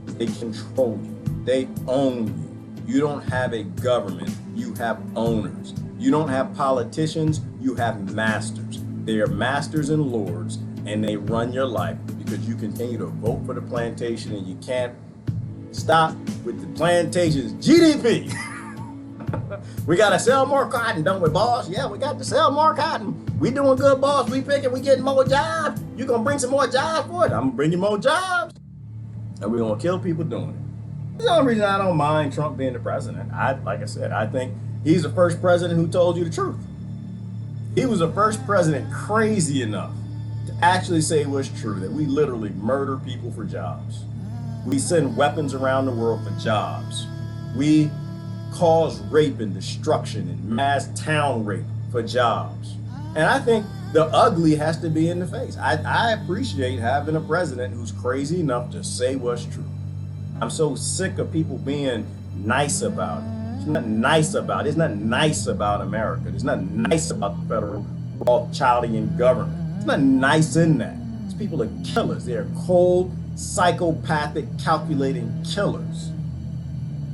They control you. They own you. You don't have a government, you have owners. You don't have politicians, you have masters. They are masters and lords, and they run your life because you continue to vote for the plantation, and you can't stop with the plantation's GDP. We gotta sell more cotton, don't we, boss? Yeah, we got to sell more cotton. We doing good, boss. We picking, we getting more jobs. You gonna bring some more jobs for it? I'm gonna bring you more jobs. And we're gonna kill people doing it. That's the only reason I don't mind Trump being the president. Like I said, I think he's the first president who told you the truth. He was the first president crazy enough to actually say what's true, that we literally murder people for jobs. We send weapons around the world for jobs. We cause rape and destruction and mass town rape for jobs. And I think the ugly has to be in the face. I appreciate having a president who's crazy enough to say what's true. I'm so sick of people being nice about it. It's not nice about it. It's not nice about America. It's not nice about the federal Rothschildian government. It's not nice in that. These people are killers. They are cold, psychopathic, calculating killers.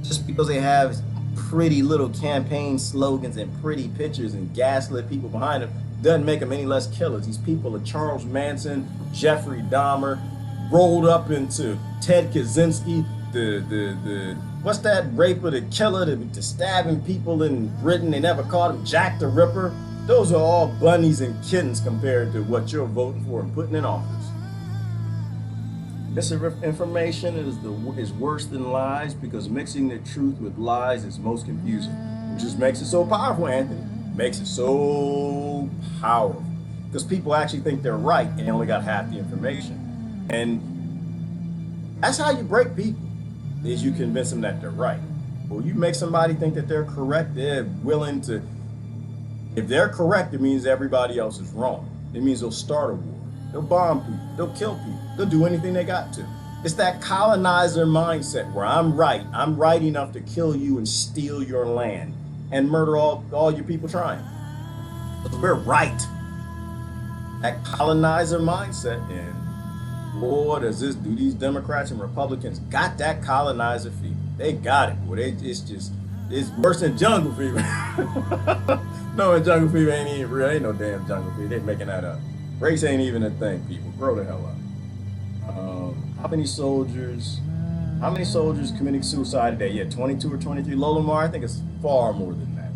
Just because they have pretty little campaign slogans and pretty pictures and gaslit people behind them doesn't make them any less killers. These people are Charles Manson, Jeffrey Dahmer, rolled up into Ted Kaczynski, the what's that raper, the killer, the stabbing people in Britain. They never called him Jack the Ripper. Those are all bunnies and kittens compared to what you're voting for and putting in office. Misinformation is worse than lies because mixing the truth with lies is most confusing. It just makes it so powerful, Anthony. Makes it so powerful because people actually think they're right and they only got half the information. And that's how you break people, is you convince them that they're right. Well, you make somebody think that they're correct, they're willing to, if they're correct, it means everybody else is wrong. It means they'll start a war. They'll bomb people. They'll kill people. They'll do anything they got to. It's that colonizer mindset where I'm right. I'm right enough to kill you and steal your land and murder all your people trying. But we're right. That colonizer mindset, and boy, do these Democrats and Republicans got that colonizer fever. They got it. Boy, it's worse than jungle fever. No, jungle fever ain't even real. Ain't no damn jungle fever. They making that up. Race ain't even a thing, people. Grow the hell up. How many soldiers committing suicide a day? Yeah, 22 or 23. Lolamar, I think it's far more than that.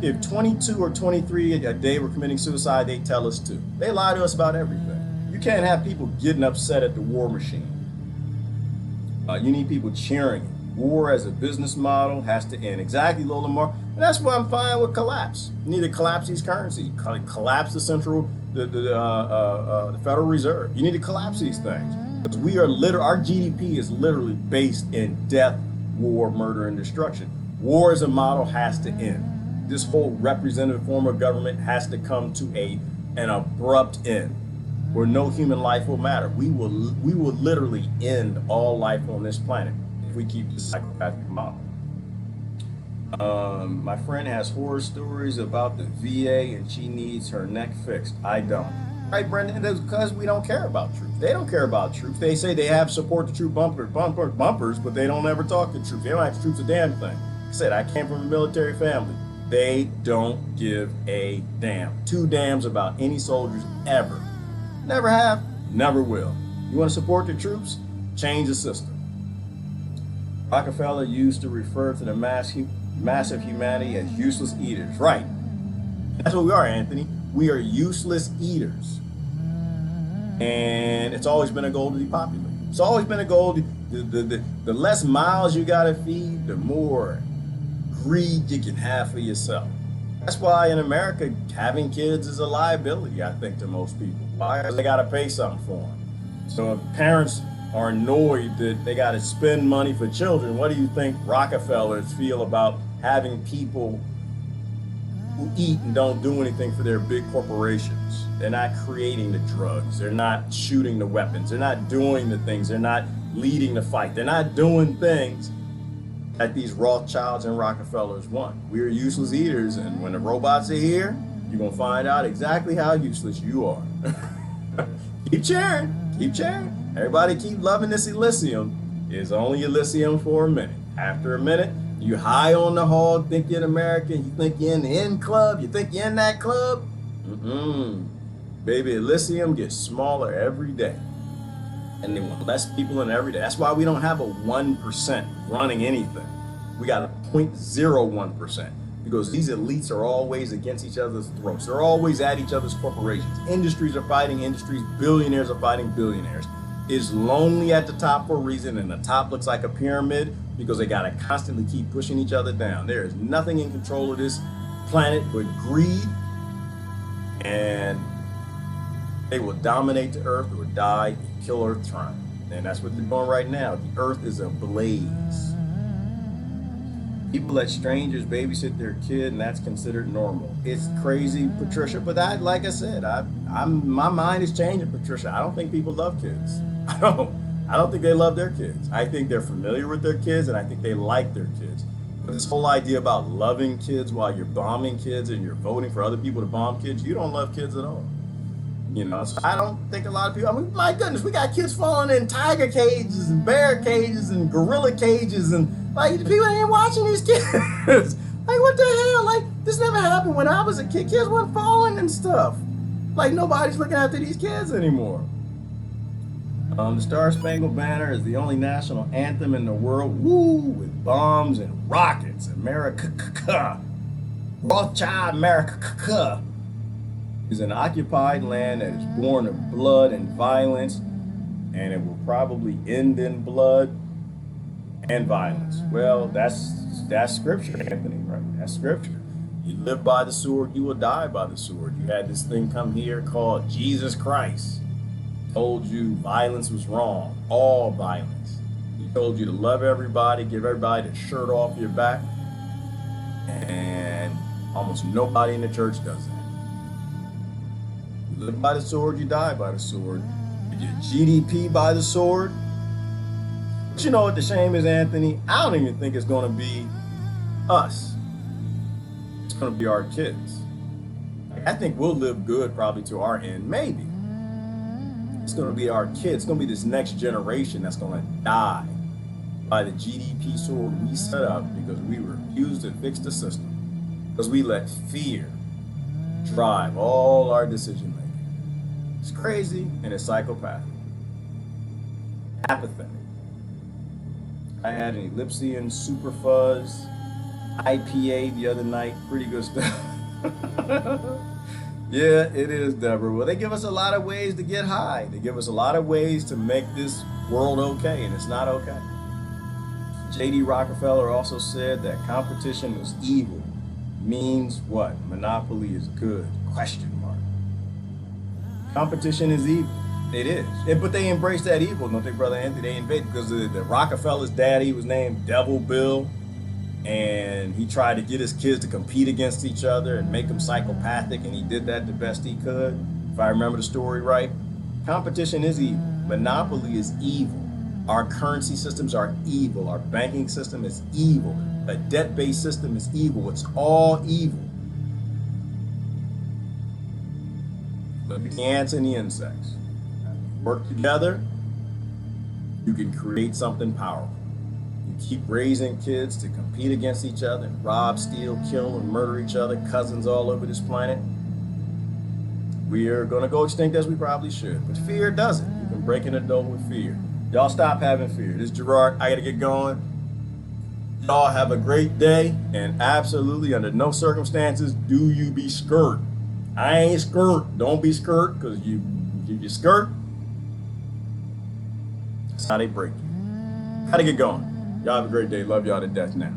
If 22 or 23 a day were committing suicide, they tell us too. They lie to us about everything. You can't have people getting upset at the war machine. You need people cheering. War as a business model has to end. Exactly, Lolamar. And that's why I'm fine with collapse. You need to collapse these currencies. Collapse the Federal Reserve. You need to collapse these things. Because our GDP is literally based in death, war, murder, and destruction. War as a model has to end. This whole representative form of government has to come to an abrupt end where no human life will matter. We will literally end all life on this planet if we keep the psychopathic model. My friend has horror stories about the VA and she needs her neck fixed. I don't. Right, Brendan? That's because we don't care about truth. They don't care about truth. They say they have support the truth bumpers, but they don't ever talk the truth. They don't ask truth a damn thing. Like I said, I came from a military family. They don't give a damn. Two dams about any soldiers ever. Never have, never will. You want to support the troops? Change the system. Rockefeller used to refer to the massive humanity as useless eaters. Right. That's what we are, Anthony. We are useless eaters. And it's always been a goal to depopulate. It's always been a goal. The less miles you got to feed, the more greed you can have for yourself. That's why in America, having kids is a liability, I think, to most people. Why? Because they got to pay something for them. So if parents are annoyed that they got to spend money for children, what do you think Rockefellers feel about having people who eat and don't do anything for their big corporations? They're not creating the drugs. They're not shooting the weapons. They're not doing the things. They're not leading the fight. They're not doing things that these Rothschilds and Rockefellers want. We're useless eaters, and when the robots are here, you're going to find out exactly how useless you are. Keep cheering. Keep cheering. Everybody keep loving this Elysium. It's only Elysium for a minute. After a minute, you high on the hog, think you're an American, you think you're in the in club, you think you're in that club. Baby, Elysium gets smaller every day. And they want less people in every day. That's why we don't have a 1% running anything. We got a 0.01%. Because these elites are always against each other's throats. They're always at each other's corporations. Industries are fighting industries. Billionaires are fighting billionaires. It's lonely at the top for a reason, and the top looks like a pyramid because they got to constantly keep pushing each other down. There is nothing in control of this planet but greed, and they will dominate the earth or die and kill Earth trying. And that's what they're doing right now. The earth is ablaze. People let strangers babysit their kid, and that's considered normal. It's crazy, Patricia, but like I said, my mind is changing, Patricia. I don't think people love kids. I don't think they love their kids. I think they're familiar with their kids, and I think they like their kids. But this whole idea about loving kids while you're bombing kids and you're voting for other people to bomb kids, you don't love kids at all. So I don't think a lot of people, my goodness, we got kids falling in tiger cages and bear cages and gorilla cages and Like, the people ain't watching these kids. Like, what the hell? Like, this never happened when I was a kid. Kids weren't falling and stuff. Like, nobody's looking after these kids anymore. The Star Spangled Banner is the only national anthem in the world, woo, with bombs and rockets. America, Rothschild America is an occupied land that is born of blood and violence, and it will probably end in blood and violence. Well, that's scripture, Anthony, right? That's scripture. You live by the sword, you will die by the sword. You had this thing come here called Jesus Christ. Told you violence was wrong, all violence. He told you to love everybody, give everybody the shirt off your back, and almost nobody in the church does that. You live by the sword, you die by the sword. You get GDP by the sword. But you know what the shame is, Anthony? I don't even think it's gonna be us. It's gonna be our kids. I think we'll live good probably to our end, maybe. It's going to be our kids. It's going to be this next generation that's going to die by the GDP sword we set up because we refused to fix the system. Because we let fear drive all our decision making. It's crazy and it's psychopathic. Apathetic. I had an Ellipsian Super Fuzz IPA the other night. Pretty good stuff. Yeah, it is, Deborah. Well, they give us a lot of ways to get high. They give us a lot of ways to make this world okay, and it's not okay. J.D. Rockefeller also said that competition is evil. Means what? Monopoly is good? Question mark. Competition is evil. It is. But they embrace that evil, don't they, Brother Anthony? They invade because the Rockefeller's daddy was named Devil Bill. And he tried to get his kids to compete against each other and make them psychopathic, and he did that the best he could, if I remember the story right. Competition is evil. Monopoly is evil. Our currency systems are evil. Our banking system is evil. A debt-based system is evil. It's all evil. Look at the ants and the insects. Work together, you can create something powerful. Keep raising kids to compete against each other, rob, steal, kill, and murder each other, cousins all over this planet. We are going to go extinct as we probably should, but fear doesn't. You can break an adult with fear. Y'all stop having fear. This is Gerard. I got to get going. Y'all have a great day, and absolutely under no circumstances do you be skurt. I ain't skurt. Don't be skurt, because you skirt, that's how they break you. Got to get going. Y'all have a great day. Love y'all to death now.